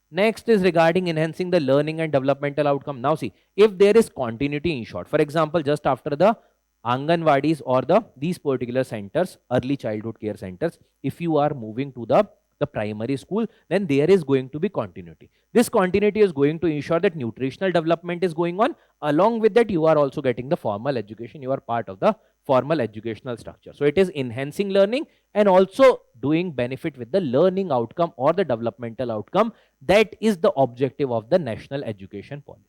Next is regarding enhancing the learning and developmental outcome. Now see, if there is continuity in short, for example, just after the Anganwadis or these particular centers, early childhood care centers, if you are moving to the primary school, then there is going to be continuity. This continuity is going to ensure that nutritional development is going on. Along with that, you are also getting the formal education. You are part of the formal educational structure. So it is enhancing learning and also doing benefit with the learning outcome or the developmental outcome. That is the objective of the national education policy.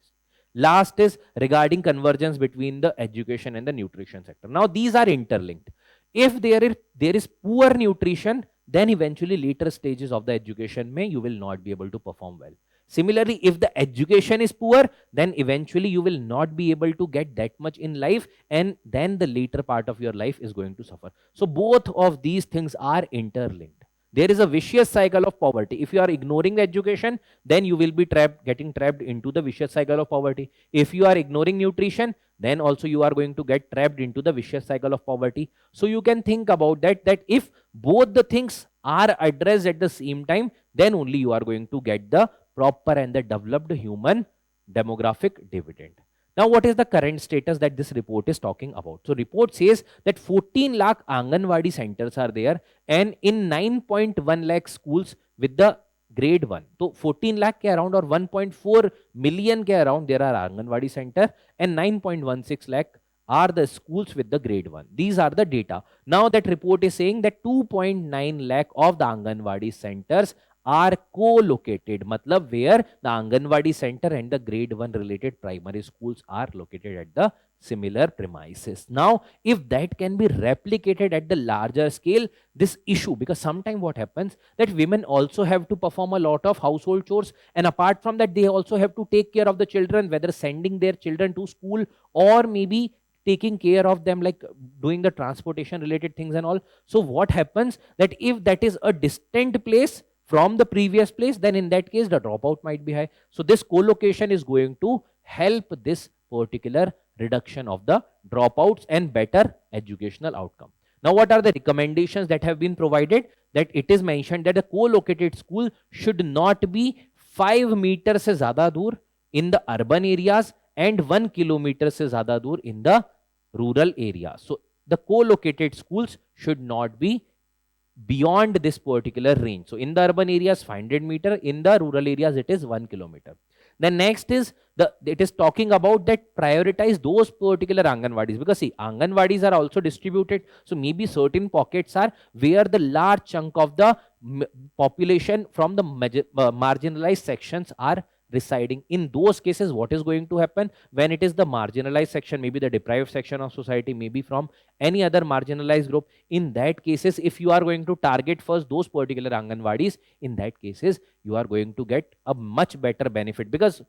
Last is regarding convergence between the education and the nutrition sector. Now these are interlinked. If there is poor nutrition, then eventually later stages of the education you will not be able to perform well. Similarly, if the education is poor, then eventually you will not be able to get that much in life, and then the later part of your life is going to suffer. So both of these things are interlinked. There is a vicious cycle of poverty. If you are ignoring the education, then you will be getting trapped into the vicious cycle of poverty. If you are ignoring nutrition, then also you are going to get trapped into the vicious cycle of poverty. So you can think about that if both the things are addressed at the same time, then only you are going to get the proper and the developed human demographic dividend. Now, what is the current status that this report is talking about? So, report says that 14 lakh Anganwadi centers are there, and in 9.1 lakh schools with the grade 1. So, 14 lakh ke around or 1.4 million ke around there are Anganwadi center, and 9.16 lakh are the schools with the grade 1. These are the data. Now, that report is saying that 2.9 lakh of the Anganwadi centers are co-located, matlab where the Anganwadi center and the grade 1 related primary schools are located at the similar premises. Now, if that can be replicated at the larger scale, this issue, because sometimes what happens that women also have to perform a lot of household chores, and apart from that, they also have to take care of the children, whether sending their children to school or maybe taking care of them, like doing the transportation related things and all. So what happens that if that is a distant place from the previous place, then in that case the dropout might be high. So this co-location is going to help this particular reduction of the dropouts and better educational outcome. Now, what are the recommendations that have been provided? That it is mentioned that a co-located school should not be 5 meters se zyada dur in the urban areas and 1 kilometer se zyada dur in the rural areas. So the co-located schools should not be beyond this particular range. So in the urban areas 500 meter, in the rural areas it is 1 kilometer. Then next is it is talking about that prioritize those particular Anganwadis, because see, Anganwadis are also distributed. So maybe certain pockets are where the large chunk of the population from the marginalized sections are residing. In those cases, what is going to happen when it is the marginalized section, maybe the deprived section of society, maybe from any other marginalized group? In that cases, if you are going to target first those particular Anganwadis, in that cases you are going to get a much better benefit, because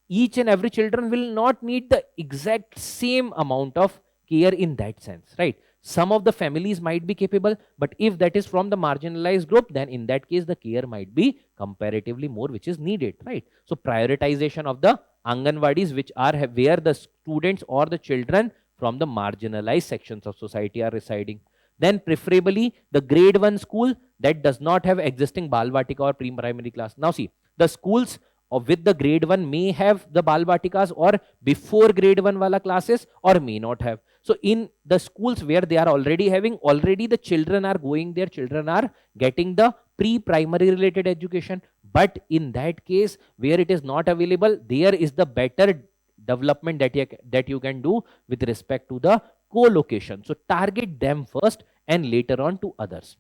each and every children will not need the exact same amount of care in that sense, right? Some of the families might be capable, but if that is from the marginalized group, then in that case the care might be comparatively more which is needed, right? So prioritization of the Anganwadis which are where the students or the children from the marginalized sections of society are residing. Then preferably the grade 1 school that does not have existing Bal Vatika or pre-primary class. Now see, the schools with the grade 1 may have the Bal Vatikas or before grade 1 wala classes, or may not have. So in the schools where they are already having, already the children are going there, children are getting the pre-primary related education. But in that case where it is not available, there is the better development that you can do with respect to the co-location. So target them first and later on to others.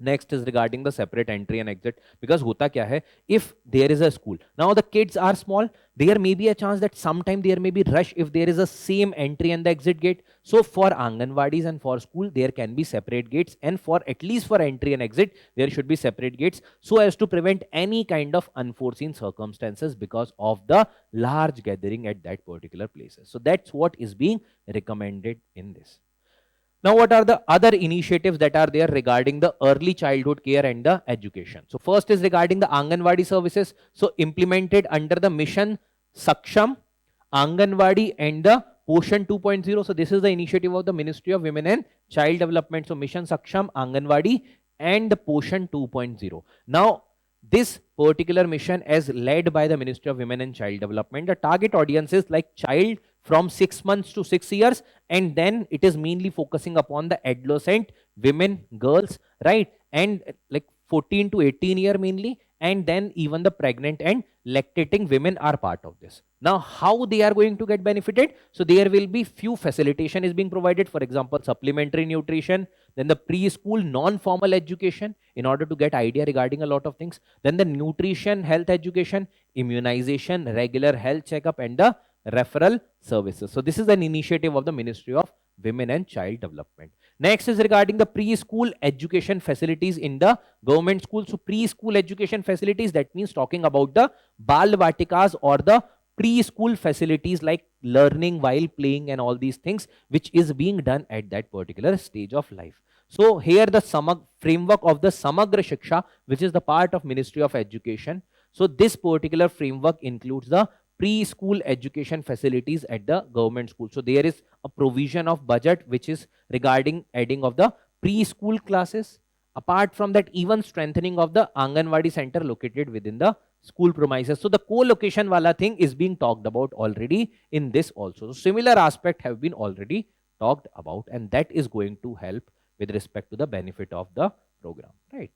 Next is regarding the separate entry and exit, because hota kya hai, if there is a school, now the kids are small, there may be a chance that sometime there may be rush if there is a same entry and the exit gate. So for Anganwadis and for school there can be separate gates, and for at least for entry and exit there should be separate gates, so as to prevent any kind of unforeseen circumstances because of the large gathering at that particular places. So that's what is being recommended in this. Now, what are the other initiatives that are there regarding the early childhood care and the education? So, first is regarding the Anganwadi services. So, implemented under the mission Saksham, Anganwadi and the Poshan 2.0. So, this is the initiative of the Ministry of Women and Child Development. So, Mission Saksham, Anganwadi and the Poshan 2.0. Now, this particular mission is led by the Ministry of Women and Child Development. The target audience is like child from 6 months to 6 years, and then it is mainly focusing upon the adolescent women, girls, right? And like 14 to 18 year mainly, and then even the pregnant and lactating women are part of this. Now, how they are going to get benefited? So there will be few facilitation is being provided. For example, supplementary nutrition, then the preschool non-formal education in order to get idea regarding a lot of things, then the nutrition, health education, immunization, regular health checkup, and the referral services. So this is an initiative of the Ministry of Women and Child Development. Next is regarding the preschool education facilities in the government schools. So preschool education facilities, that means talking about the Bal Vatikas or the preschool facilities like learning while playing and all these things which is being done at that particular stage of life. So here the framework of the Samagra Shiksha, which is the part of Ministry of Education. So this particular framework includes the preschool education facilities at the government school. So there is a provision of budget which is regarding adding of the preschool classes. Apart from that, even strengthening of the Anganwadi center located within the school premises. So the co-location wala thing is being talked about already in this also. So similar aspect have been already talked about, and that is going to help with respect to the benefit of the program, right?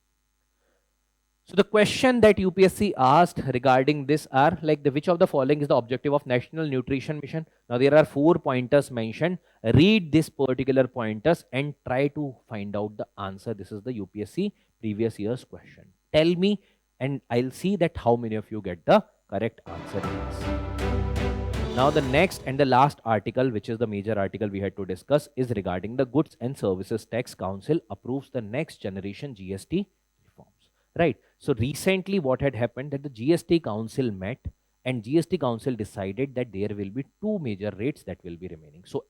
So the question that UPSC asked regarding this are like which of the following is the objective of National Nutrition Mission? Now there are 4 pointers mentioned. Read these particular pointers and try to find out the answer. This is the UPSC previous year's question. Tell me and I'll see that how many of you get the correct answer in this. Now the next and the last article, which is the major article we had to discuss, is regarding the Goods and Services Tax Council approves the next generation GST reforms, right? So recently what had happened that the GST Council met and GST Council decided that there will be 2 major rates that will be remaining. So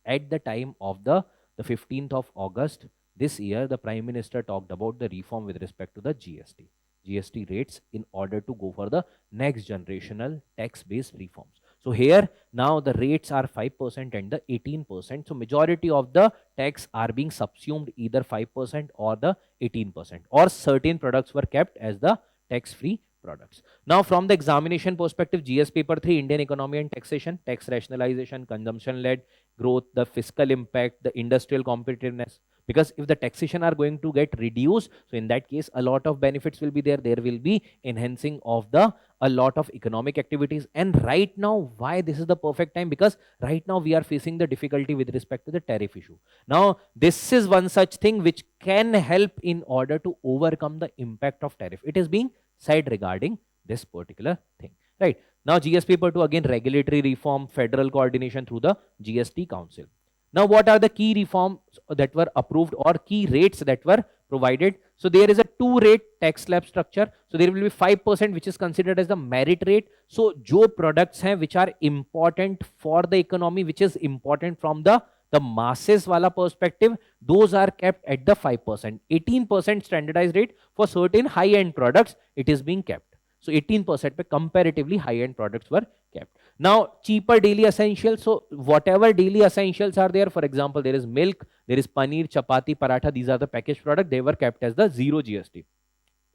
at the time of the 15th of August this year, the Prime Minister talked about the reform with respect to the GST rates in order to go for the next generational tax-based reforms. So here now the rates are 5% and the 18%. So majority of the tax are being subsumed either 5% or the 18%, or certain products were kept as the tax-free products. Now from the examination perspective, GS paper 3, Indian economy and taxation, tax rationalization, consumption-led growth, the fiscal impact, the industrial competitiveness. Because if the taxation are going to get reduced, so in that case, a lot of benefits will be there. There will be enhancing of a lot of economic activities. And right now, why this is the perfect time? Because right now we are facing the difficulty with respect to the tariff issue. Now, this is one such thing which can help in order to overcome the impact of tariff. It is being said regarding this particular thing, right? Now, GS paper 2, again, regulatory reform, federal coordination through the GST Council. Now, what are the key reforms that were approved or key rates that were provided? So there is a 2-rate tax slab structure. So there will be 5% which is considered as the merit rate. So jo products hai which are important for the economy, which is important from the masses wala perspective, those are kept at the 5%. 18% standardized rate for certain high-end products, it is being kept. So 18% pe comparatively high-end products were kept. Now, cheaper daily essentials. So whatever daily essentials are there, for example, there is milk, there is paneer, chapati, paratha, these are the packaged products, they were kept as the 0 GST.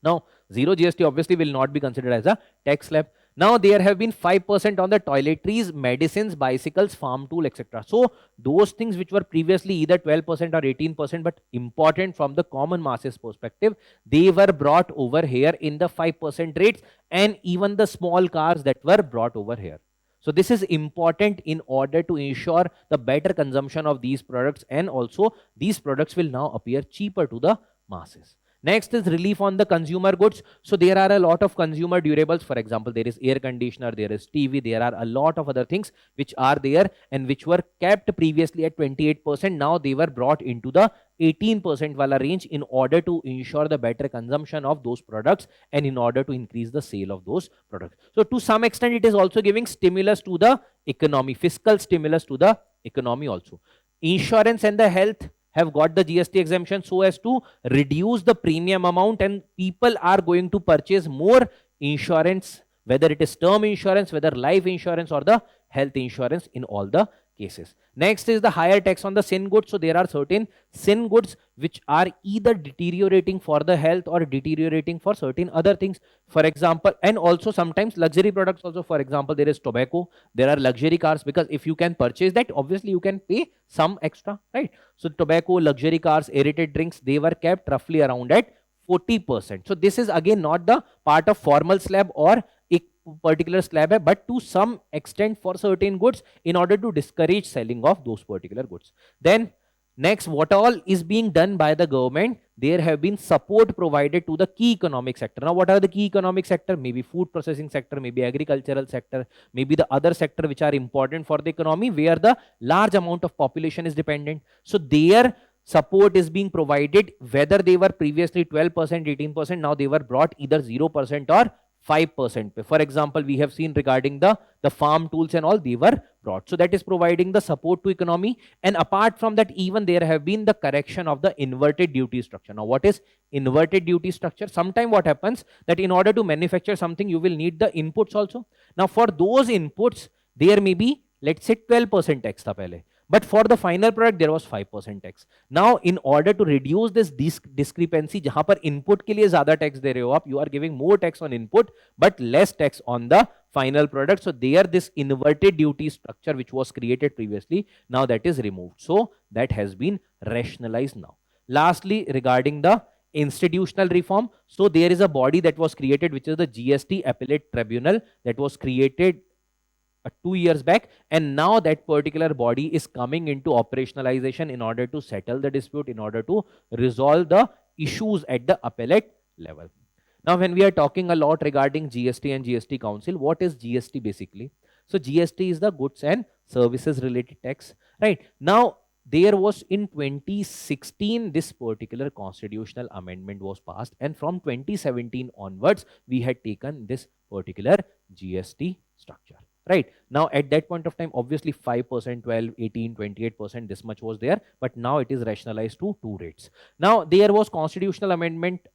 Now, 0 GST obviously will not be considered as a tax slab. Now, there have been 5% on the toiletries, medicines, bicycles, farm tool, etc. So, those things which were previously either 12% or 18%, but important from the common masses perspective, they were brought over here in the 5% rates, and even the small cars that were brought over here. So this is important in order to ensure the better consumption of these products, and also these products will now appear cheaper to the masses. Next is relief on the consumer goods. So there are a lot of consumer durables. For example, there is air conditioner, there is TV, there are a lot of other things which are there and which were kept previously at 28%. Now they were brought into the 18% wala range in order to ensure the better consumption of those products and in order to increase the sale of those products. So to some extent, it is also giving stimulus to the economy, fiscal stimulus to the economy also. Insurance and the health have got the GST exemption so as to reduce the premium amount, and people are going to purchase more insurance, whether it is term insurance, whether life insurance or the health insurance in all the cases. Next is the higher tax on the sin goods. So there are certain sin goods which are either deteriorating for the health or deteriorating for certain other things. For example, and also sometimes luxury products also. For example, there is tobacco, there are luxury cars, because if you can purchase that, obviously you can pay some extra, right? So tobacco, luxury cars, aerated drinks, they were kept roughly around at 40%. So this is again not the part of formal slab or a particular slab, but to some extent for certain goods in order to discourage selling of those particular goods. Then next, what all is being done by the government? There have been support provided to the key economic sector. Now, what are the key economic sector? Maybe food processing sector, maybe agricultural sector, maybe the other sector which are important for the economy, where the large amount of population is dependent. So their support is being provided, whether they were previously 12%, 18%, now they were brought either 0% or 5%. For example, we have seen regarding the farm tools and all, they were brought. So that is providing the support to economy. And apart from that, even there have been the correction of the inverted duty structure. Now, what is inverted duty structure? Sometime what happens that in order to manufacture something, you will need the inputs also. Now, for those inputs, there may be, let's say 12% tax tha pehle. But for the final product, there was 5% tax. Now, in order to reduce this discrepancy, जहां पर input के लिए ज़्यादा tax दे रहे हो आप, you are giving more tax on input, but less tax on the final product. So, there this inverted duty structure which was created previously, now that is removed. So, that has been rationalized now. Lastly, regarding the institutional reform, so there is a body that was created, which is the GST Appellate Tribunal, that was created 2 years back, and now that particular body is coming into operationalization in order to settle the dispute, in order to resolve the issues at the appellate level. Now, when we are talking a lot regarding GST and GST Council, what is GST basically? So GST is the goods and services related tax, right? Now, there was in 2016 this particular constitutional amendment was passed, and from 2017 onwards we had taken this particular GST structure. Right now, at that point of time, obviously 5%, 12, 18, 28%, this much was there, but now it is rationalized to 2 rates. Now, there was constitutional amendment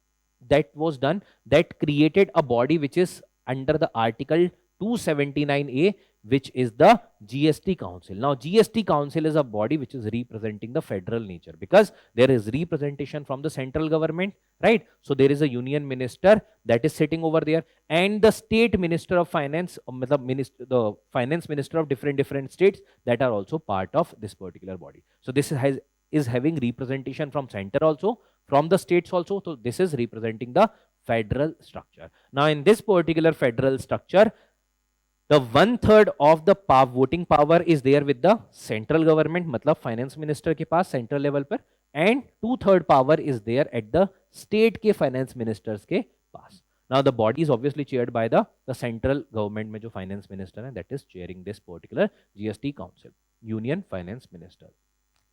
that was done that created a body which is under the Article 279A, which is the GST Council. Now, GST Council is a body which is representing the federal nature, because there is representation from the central government, right? So, there is a union minister that is sitting over there, and the state minister of finance, the finance minister of different states, that are also part of this particular body. So, this is having representation from center also, from the states also. So, this is representing the federal structure. Now, in this particular federal structure, the 1/3 of the voting power is there with the central government, matlab finance minister ke paas central level par, and 2/3 power is there at the state ke finance ministers ke paas. Now, the body is obviously chaired by the central government mein jo finance minister hai, that is chairing this particular GST Council, Union Finance Minister.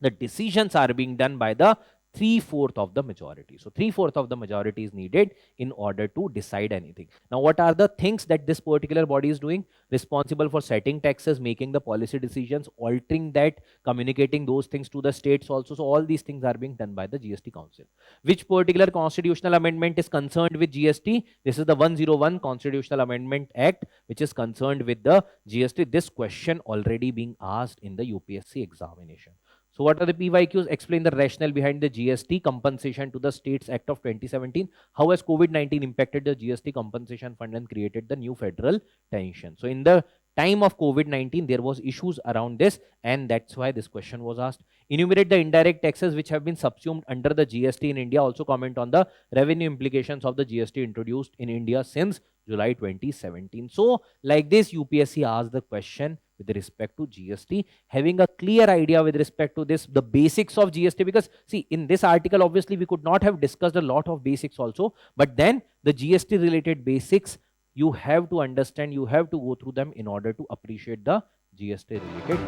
The decisions are being done by the 3/4 of the majority. So 3/4 of the majority is needed in order to decide anything. Now, what are the things that this particular body is doing? Responsible for setting taxes, making the policy decisions, altering that, communicating those things to the states also. So all these things are being done by the GST Council. Which particular constitutional amendment is concerned with GST? This is the 101 Constitutional Amendment Act, which is concerned with the GST. This question already being asked in the UPSC examination. So what are the PYQs? Explain the rationale behind the GST compensation to the States Act of 2017. How has COVID-19 impacted the GST compensation fund and created the new federal tension? So in the time of COVID-19, there was issues around this, and that's why this question was asked. Enumerate the indirect taxes which have been subsumed under the GST in India. Also comment on the revenue implications of the GST introduced in India since July 2017. So like this, UPSC asked the question with respect to GST, having a clear idea with respect to this, the basics of GST, because see, in this article, obviously we could not have discussed a lot of basics also, but then the GST related basics, you have to understand, you have to go through them in order to appreciate the GST related,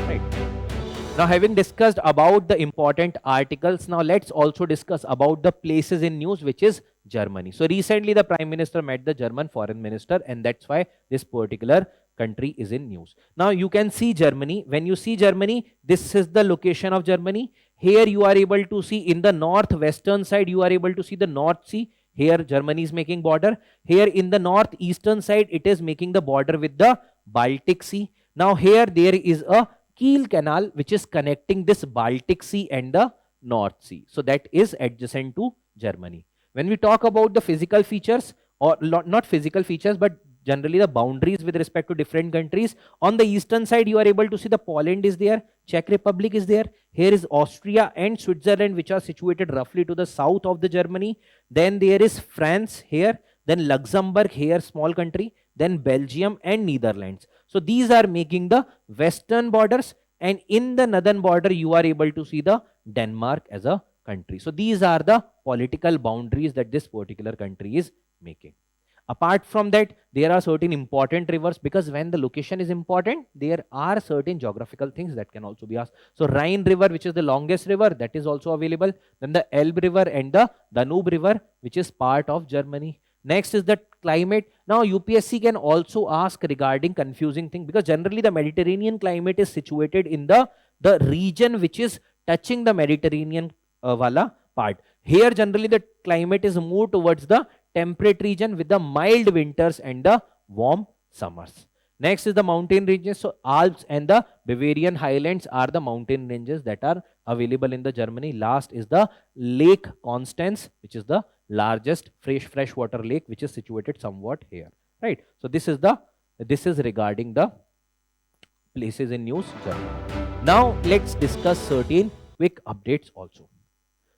right? Now, having discussed about the important articles, now let's also discuss about the places in news, which is Germany. So recently the Prime Minister met the German Foreign Minister, and that's why this particular country is in news. Now you can see Germany. When you see Germany, this is the location of Germany. Here you are able to see in the northwestern side, you are able to see the North Sea. Here Germany is making border. Here in the northeastern side, it is making the border with the Baltic Sea. Now here there is a Kiel Canal which is connecting this Baltic Sea and the North Sea. So that is adjacent to Germany. When we talk about the physical features, or not physical features, but generally the boundaries with respect to different countries, on the eastern side you are able to see the Poland is there, Czech Republic is there, here is Austria and Switzerland which are situated roughly to the south of the Germany, then there is France here, then Luxembourg here, small country, then Belgium and Netherlands. So these are making the western borders, and in the northern border you are able to see the Denmark as a country. So these are the political boundaries that this particular country is making. Apart from that, there are certain important rivers, because when the location is important, there are certain geographical things that can also be asked. So Rhine River, which is the longest river, that is also available. Then the Elbe River and the Danube River, which is part of Germany. Next is the climate. Now UPSC can also ask regarding confusing thing, because generally the Mediterranean climate is situated in the region which is touching the Mediterranean wala part. Here generally the climate is more towards the temperate region with the mild winters and the warm summers. Next is the mountain ranges. So Alps and the Bavarian Highlands are the mountain ranges that are available in the Germany. Last is the Lake Constance, which is the largest freshwater lake, which is situated somewhat here. Right. So this is regarding the places in news Germany. Now let's discuss certain quick updates also.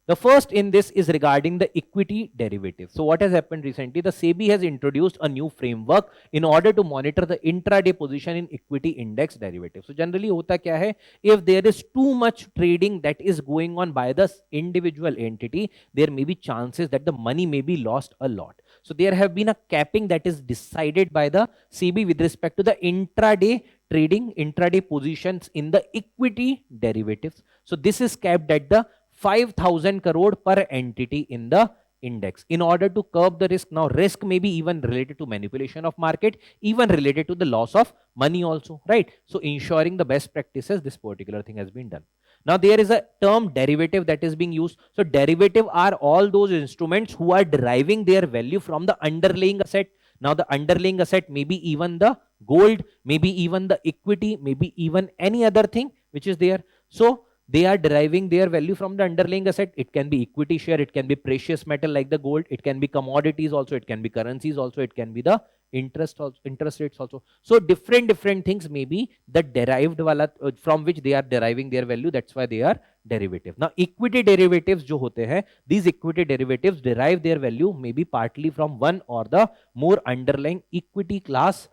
The first in this is regarding the equity derivative. So what has happened recently? The SEBI has introduced a new framework in order to monitor the intraday position in equity index derivative. So generally hota kya hai? If there is too much trading that is going on by the individual entity, there may be chances that the money may be lost a lot. So there have been a capping that is decided by the SEBI with respect to the intraday trading, intraday positions in the equity derivatives. So this is capped at the 5,000 crore per entity in the index in order to curb the risk. Now risk may be even related to manipulation of market, even related to the loss of money also, right? So ensuring the best practices, this particular thing has been done. Now there is a term derivative that is being used. So derivative are all those instruments who are deriving their value from the underlying asset. Now the underlying asset may be even the gold, maybe even the equity, maybe even any other thing which is there. So they are deriving their value from the underlying asset. It can be equity share, it can be precious metal like the gold, it can be commodities also, it can be currencies also, it can be the interest rates also. So different things may be the derived wala from which they are deriving their value. That's why they are derivative. Now equity derivatives jo hote hai, these equity derivatives derive their value maybe partly from one or the more underlying equity class,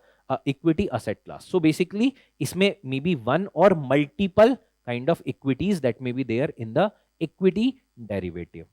equity asset class. So basically isme maybe one or multiple kind of equities that may be there in the equity derivative.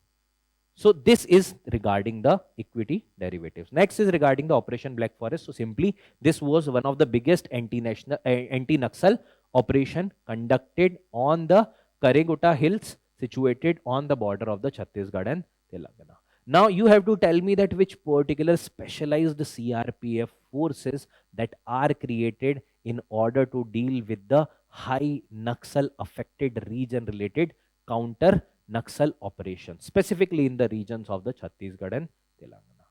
So this is regarding the equity derivatives. Next is regarding the Operation Black Forest. So simply this was one of the biggest anti-Naxal operation conducted on the Karegota Hills situated on the border of the Chhattisgarh and Telangana. Now you have to tell me that which particular specialized CRPF forces that are created in order to deal with the high Naxal affected region related counter Naxal operations, specifically in the regions of the Chhattisgarh and Telangana.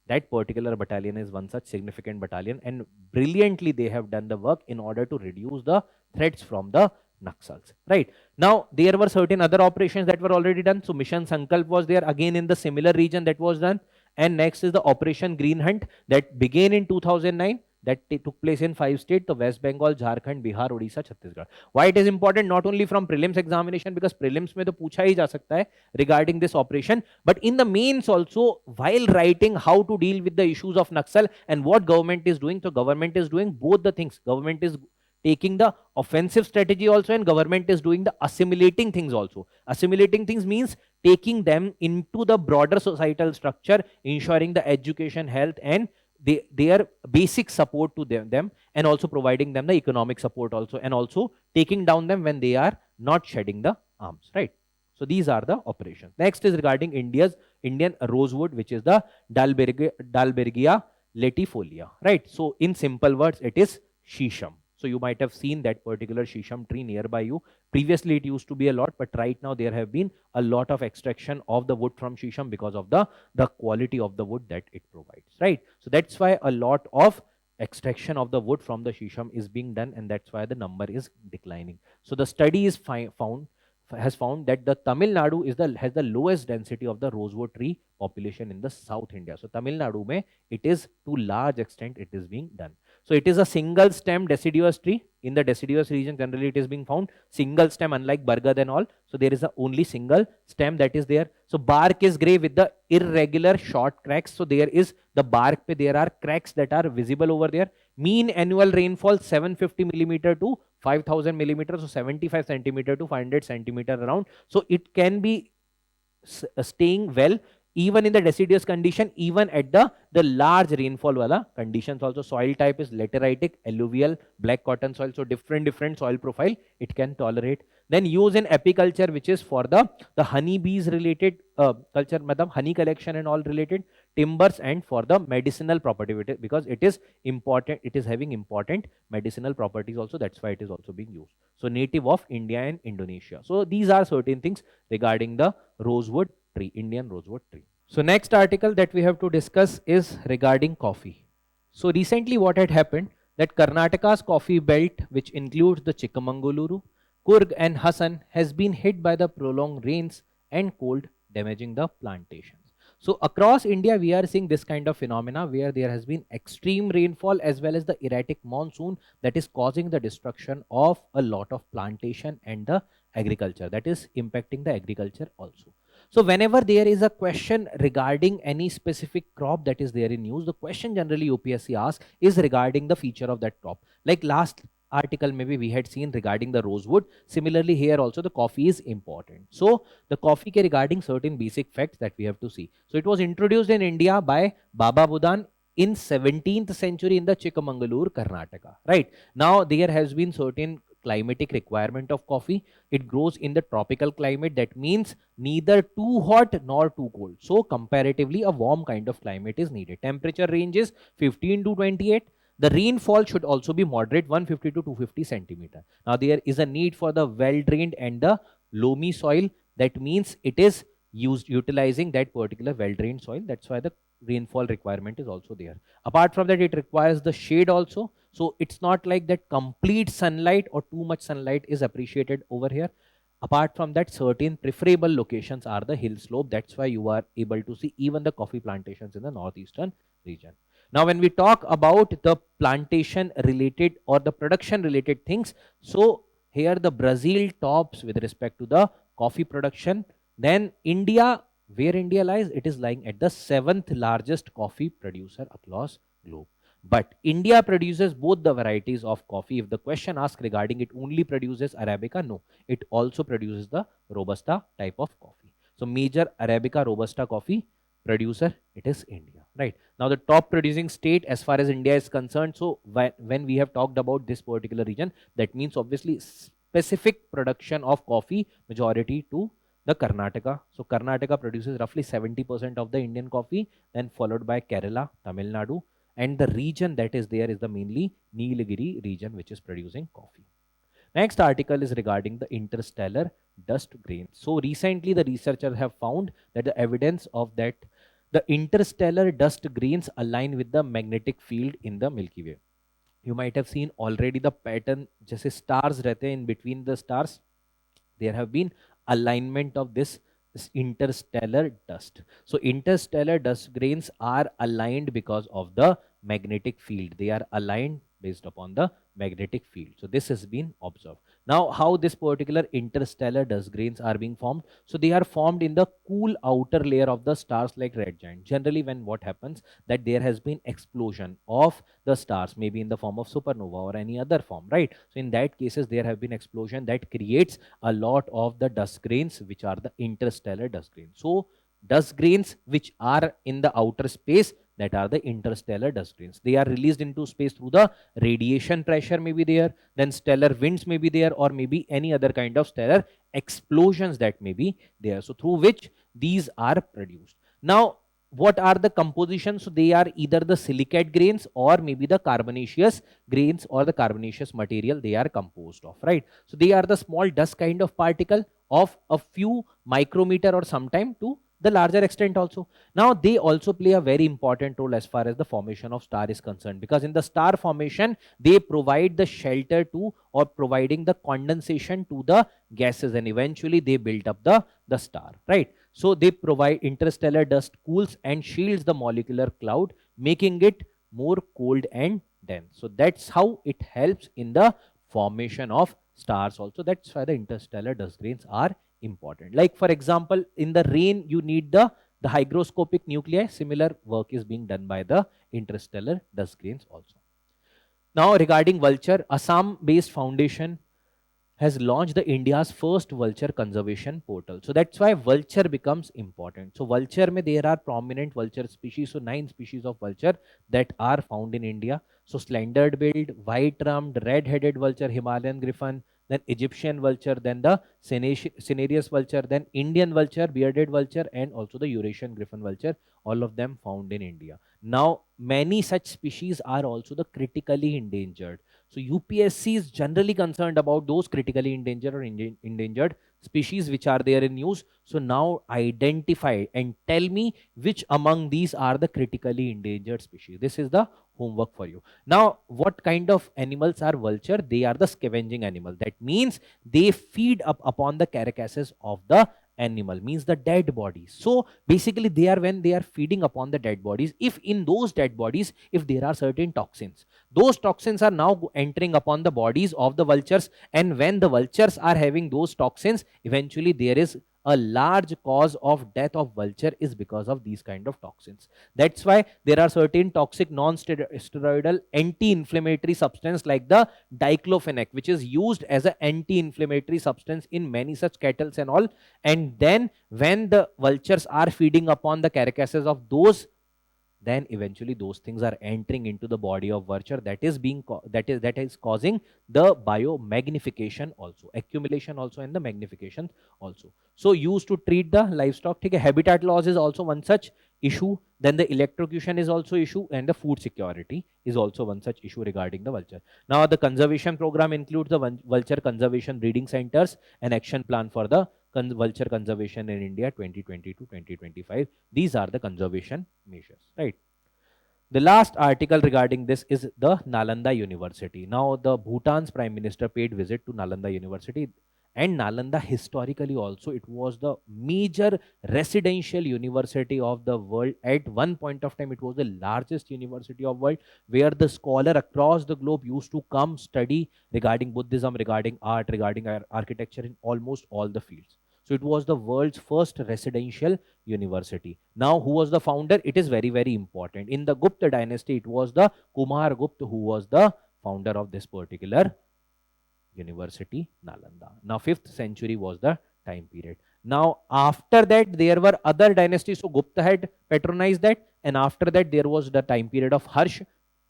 That particular battalion is one such significant battalion, and brilliantly they have done the work in order to reduce the threats from the Naxals. Right. Now there were certain other operations that were already done. So Mission Sankalp was there again in the similar region that was done. And next is the Operation Green Hunt that began in 2009. That took place in 5 states, the West Bengal, Jharkhand, Bihar, Odisha, Chhattisgarh. Why it is important? Not only from prelims examination, because prelims mein to pucha hi ja sakta hai regarding this operation, but in the mains also, while writing how to deal with the issues of Naxal and what government is doing. So government is doing both the things. Government is taking the offensive strategy also, and government is doing the assimilating things also. Assimilating things means taking them into the broader societal structure, ensuring the education, health and their basic support to them, and also providing them the economic support also, and also taking down them when they are not shedding the arms, right? So these are the operations. Next is regarding Indian rosewood, which is the Dalbergia latifolia, right? So in simple words, it is shisham. So you might have seen that particular shisham tree nearby you. Previously it used to be a lot, but right now there have been a lot of extraction of the wood from shisham because of the quality of the wood that it provides, right? So that's why a lot of extraction of the wood from the shisham is being done, and that's why the number is declining. So the study is has found that the Tamil Nadu has the lowest density of the rosewood tree population in the South India. So Tamil Nadu mein it is to large extent it is being done. So it is a single stem deciduous tree. In the deciduous region generally it is being found single stem, unlike Bargad and all. So there is a only single stem that is there. So bark is grey with the irregular short cracks. So there is the bark pe there are cracks that are visible over there. Mean annual rainfall 750 millimeter to 5000 millimeters, so 75 centimeter to 500 centimeter around. So it can be staying well even in the deciduous condition, even at the large rainfall wala conditions also. Soil type is lateritic, alluvial, black cotton soil. So different soil profile it can tolerate. Then use in apiculture, which is for the honeybees related culture, madam, honey collection and all related, timbers, and for the medicinal property, because it is important, it is having important medicinal properties also. That's why it is also being used. So native of India and Indonesia. So these are certain things regarding the rosewood tree, Indian rosewood tree. So next article that we have to discuss is regarding coffee. So recently what had happened, that Karnataka's coffee belt, which includes the Chikmagaluru, Coorg and Hassan, has been hit by the prolonged rains and cold, damaging the plantations. So across India, we are seeing this kind of phenomena where there has been extreme rainfall as well as the erratic monsoon that is causing the destruction of a lot of plantation and the agriculture, that is impacting the agriculture also. So whenever there is a question regarding any specific crop that is there in news, the question generally UPSC asks is regarding the feature of that crop. Like last article maybe we had seen regarding the rosewood. Similarly here also the coffee is important. So the coffee ke regarding certain basic facts that we have to see. So it was introduced in India by Baba Budan in 17th century in the Chikmagalur, Karnataka, right? Now there has been certain climatic requirement of coffee. It grows in the tropical climate. That means neither too hot nor too cold. So comparatively a warm kind of climate is needed. Temperature range is 15 to 28. The rainfall should also be moderate, 150 to 250 centimeter. Now there is a need for the well drained and the loamy soil. That means it is utilizing that particular well drained soil. That's why the rainfall requirement is also there. Apart from that, it requires the shade also. So it's not like that complete sunlight or too much sunlight is appreciated over here. Apart from that, certain preferable locations are the hill slope. That's why you are able to see even the coffee plantations in the northeastern region. Now when we talk about the plantation related or the production related things, so here the Brazil tops with respect to the coffee production. Then India, where India lies, it is lying at the 7th largest coffee producer across globe. But India produces both the varieties of coffee. If the question asked regarding it only produces Arabica, no, it also produces the Robusta type of coffee. So major Arabica Robusta coffee producer, it is India, right? Now the top producing state as far as India is concerned, so when we have talked about this particular region, that means obviously specific production of coffee majority to the Karnataka. So Karnataka produces roughly 70% of the Indian coffee, then followed by Kerala, Tamil Nadu, and the region that is there is the mainly Nilgiri region which is producing coffee. Next article is regarding the interstellar dust grains. So recently the researchers have found that the evidence of that the interstellar dust grains align with the magnetic field in the Milky Way. You might have seen already the pattern, जैसे stars रहते हैं in between the stars, there have been alignment of this interstellar dust. So interstellar dust grains are aligned because of the magnetic field. They are aligned based upon the magnetic field. So this has been observed. Now how this particular interstellar dust grains are being formed? So they are formed in the cool outer layer of the stars like red giant. Generally when what happens that there has been explosion of the stars, maybe in the form of supernova or any other form, right? So in that cases there have been explosion that creates a lot of the dust grains which are the interstellar dust grains. So dust grains which are in the outer space, that are the interstellar dust grains. They are released into space through the radiation pressure may be there, then stellar winds may be there, or maybe any other kind of stellar explosions that may be there. So through which these are produced. Now what are the compositions? So they are either the silicate grains or maybe the carbonaceous grains or the carbonaceous material they are composed of, right? So they are the small dust kind of particle of a few micrometer or sometime to the larger extent also. Now they also play a very important role as far as the formation of star is concerned, because in the star formation they provide the shelter to or providing the condensation to the gases, and eventually they build up the star, right? So they provide interstellar dust cools and shields the molecular cloud, making it more cold and dense. So that's how it helps in the formation of stars also. That's why the interstellar dust grains are important. Like for example, in the rain, you need the hygroscopic nuclei. Similar work is being done by the interstellar dust grains also. Now regarding vulture, Assam-based foundation has launched the India's first vulture conservation portal. So that's why vulture becomes important. So vulture mein there are prominent vulture species. So 9 species of vulture that are found in India. So slendered-billed, white-rumped, red-headed vulture, Himalayan griffon, then Egyptian vulture, then the cinereous vulture, then Indian vulture, bearded vulture, and also the Eurasian griffon vulture. All of them found in India. Now, many such species are also the critically endangered. So UPSC is generally concerned about those critically endangered or endangered species which are there in news. So now identify and tell me which among these are the critically endangered species. This is the homework for you. Now, what kind of animals are vulture? They are the scavenging animal. That means they feed up upon the carcasses of the animal, means the dead bodies. So basically they are, when they are feeding upon the dead bodies, if in those dead bodies, if there are certain toxins, those toxins are now entering upon the bodies of the vultures, and when the vultures are having those toxins, eventually there is a large cause of death of vulture is because of these kind of toxins. That's why there are certain toxic non-steroidal anti-inflammatory substance like the diclofenac, which is used as an anti-inflammatory substance in many such kettles and all. And then when the vultures are feeding upon the carcasses of those, then eventually those things are entering into the body of vulture, that is causing the biomagnification also, accumulation also, and the magnification also. So used to treat the livestock. Okay, habitat loss is also one such issue, then the electrocution is also issue, and the food security is also one such issue regarding the vulture. Now the conservation program includes the vulture conservation breeding centers and action plan for the vulture conservation in India 2020 to 2025. These are the conservation measures, right? The last article regarding this is the Nalanda University. Now, the Bhutan's Prime Minister paid visit to Nalanda University, and Nalanda historically also it was the major residential university of the world. At one point of time, it was the largest university of world, where the scholar across the globe used to come study regarding Buddhism, regarding art, regarding architecture in almost all the fields. So it was the world's first residential university. Now, who was the founder? It is very, very important. In the Gupta dynasty, it was the Kumar Gupta who was the founder of this particular university, Nalanda. Now, 5th century was the time period. Now, after that, there were other dynasties. So, Gupta had patronized that. And after that, there was the time period of Harsh,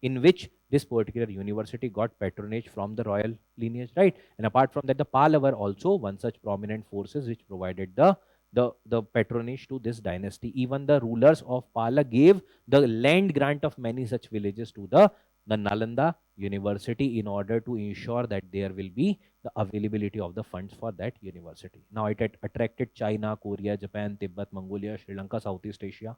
in which this particular university got patronage from the royal lineage, right? And apart from that, the Pallava were also one such prominent forces which provided the patronage to this dynasty. Even the rulers of Pala gave the land grant of many such villages to the Nalanda University in order to ensure that there will be the availability of the funds for that university. Now it had attracted China, Korea, Japan, Tibet, Mongolia, Sri Lanka, Southeast Asia.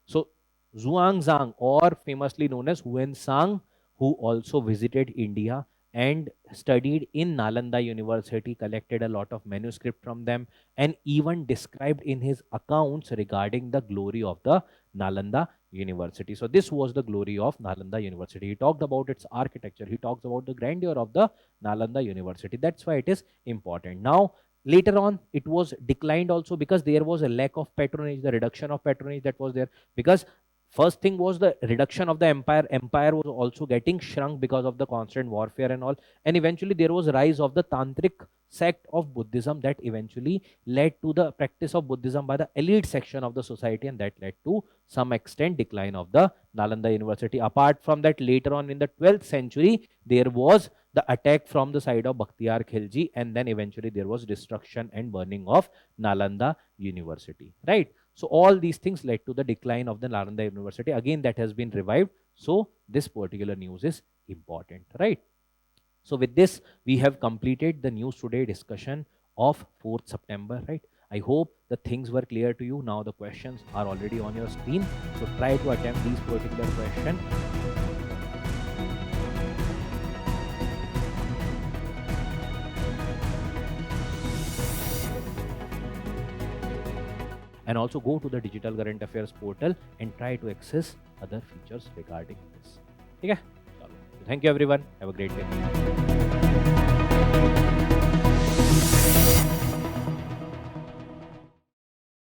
So Zhuangzang, or famously known as Huan Sang, who also visited India and studied in Nalanda University, collected a lot of manuscript from them, and even described in his accounts regarding the glory of the Nalanda University. So this was the glory of Nalanda University. He talked about its architecture. He talks about the grandeur of the Nalanda University. That's why it is important. Now, later on, it was declined also because there was a lack of patronage, the reduction of patronage that was there. Because first thing was the reduction of the empire. Empire was also getting shrunk because of the constant warfare and all. And eventually there was rise of the Tantric sect of Buddhism that eventually led to the practice of Buddhism by the elite section of the society, and that led to some extent decline of the Nalanda University. Apart from that, later on in the 12th century, there was the attack from the side of Bakhtiyar Khilji, and then eventually there was destruction and burning of Nalanda University, right? So all these things led to the decline of the Nalanda University. Again, that has been revived. So this particular news is important, right? So with this, we have completed the news today discussion of 4th September, right? I hope the things were clear to you. Now the questions are already on your screen. So try to attempt these particular questions. And also go to the Digital Current Affairs portal and try to access other features regarding this. Okay? Thank you everyone. Have a great day.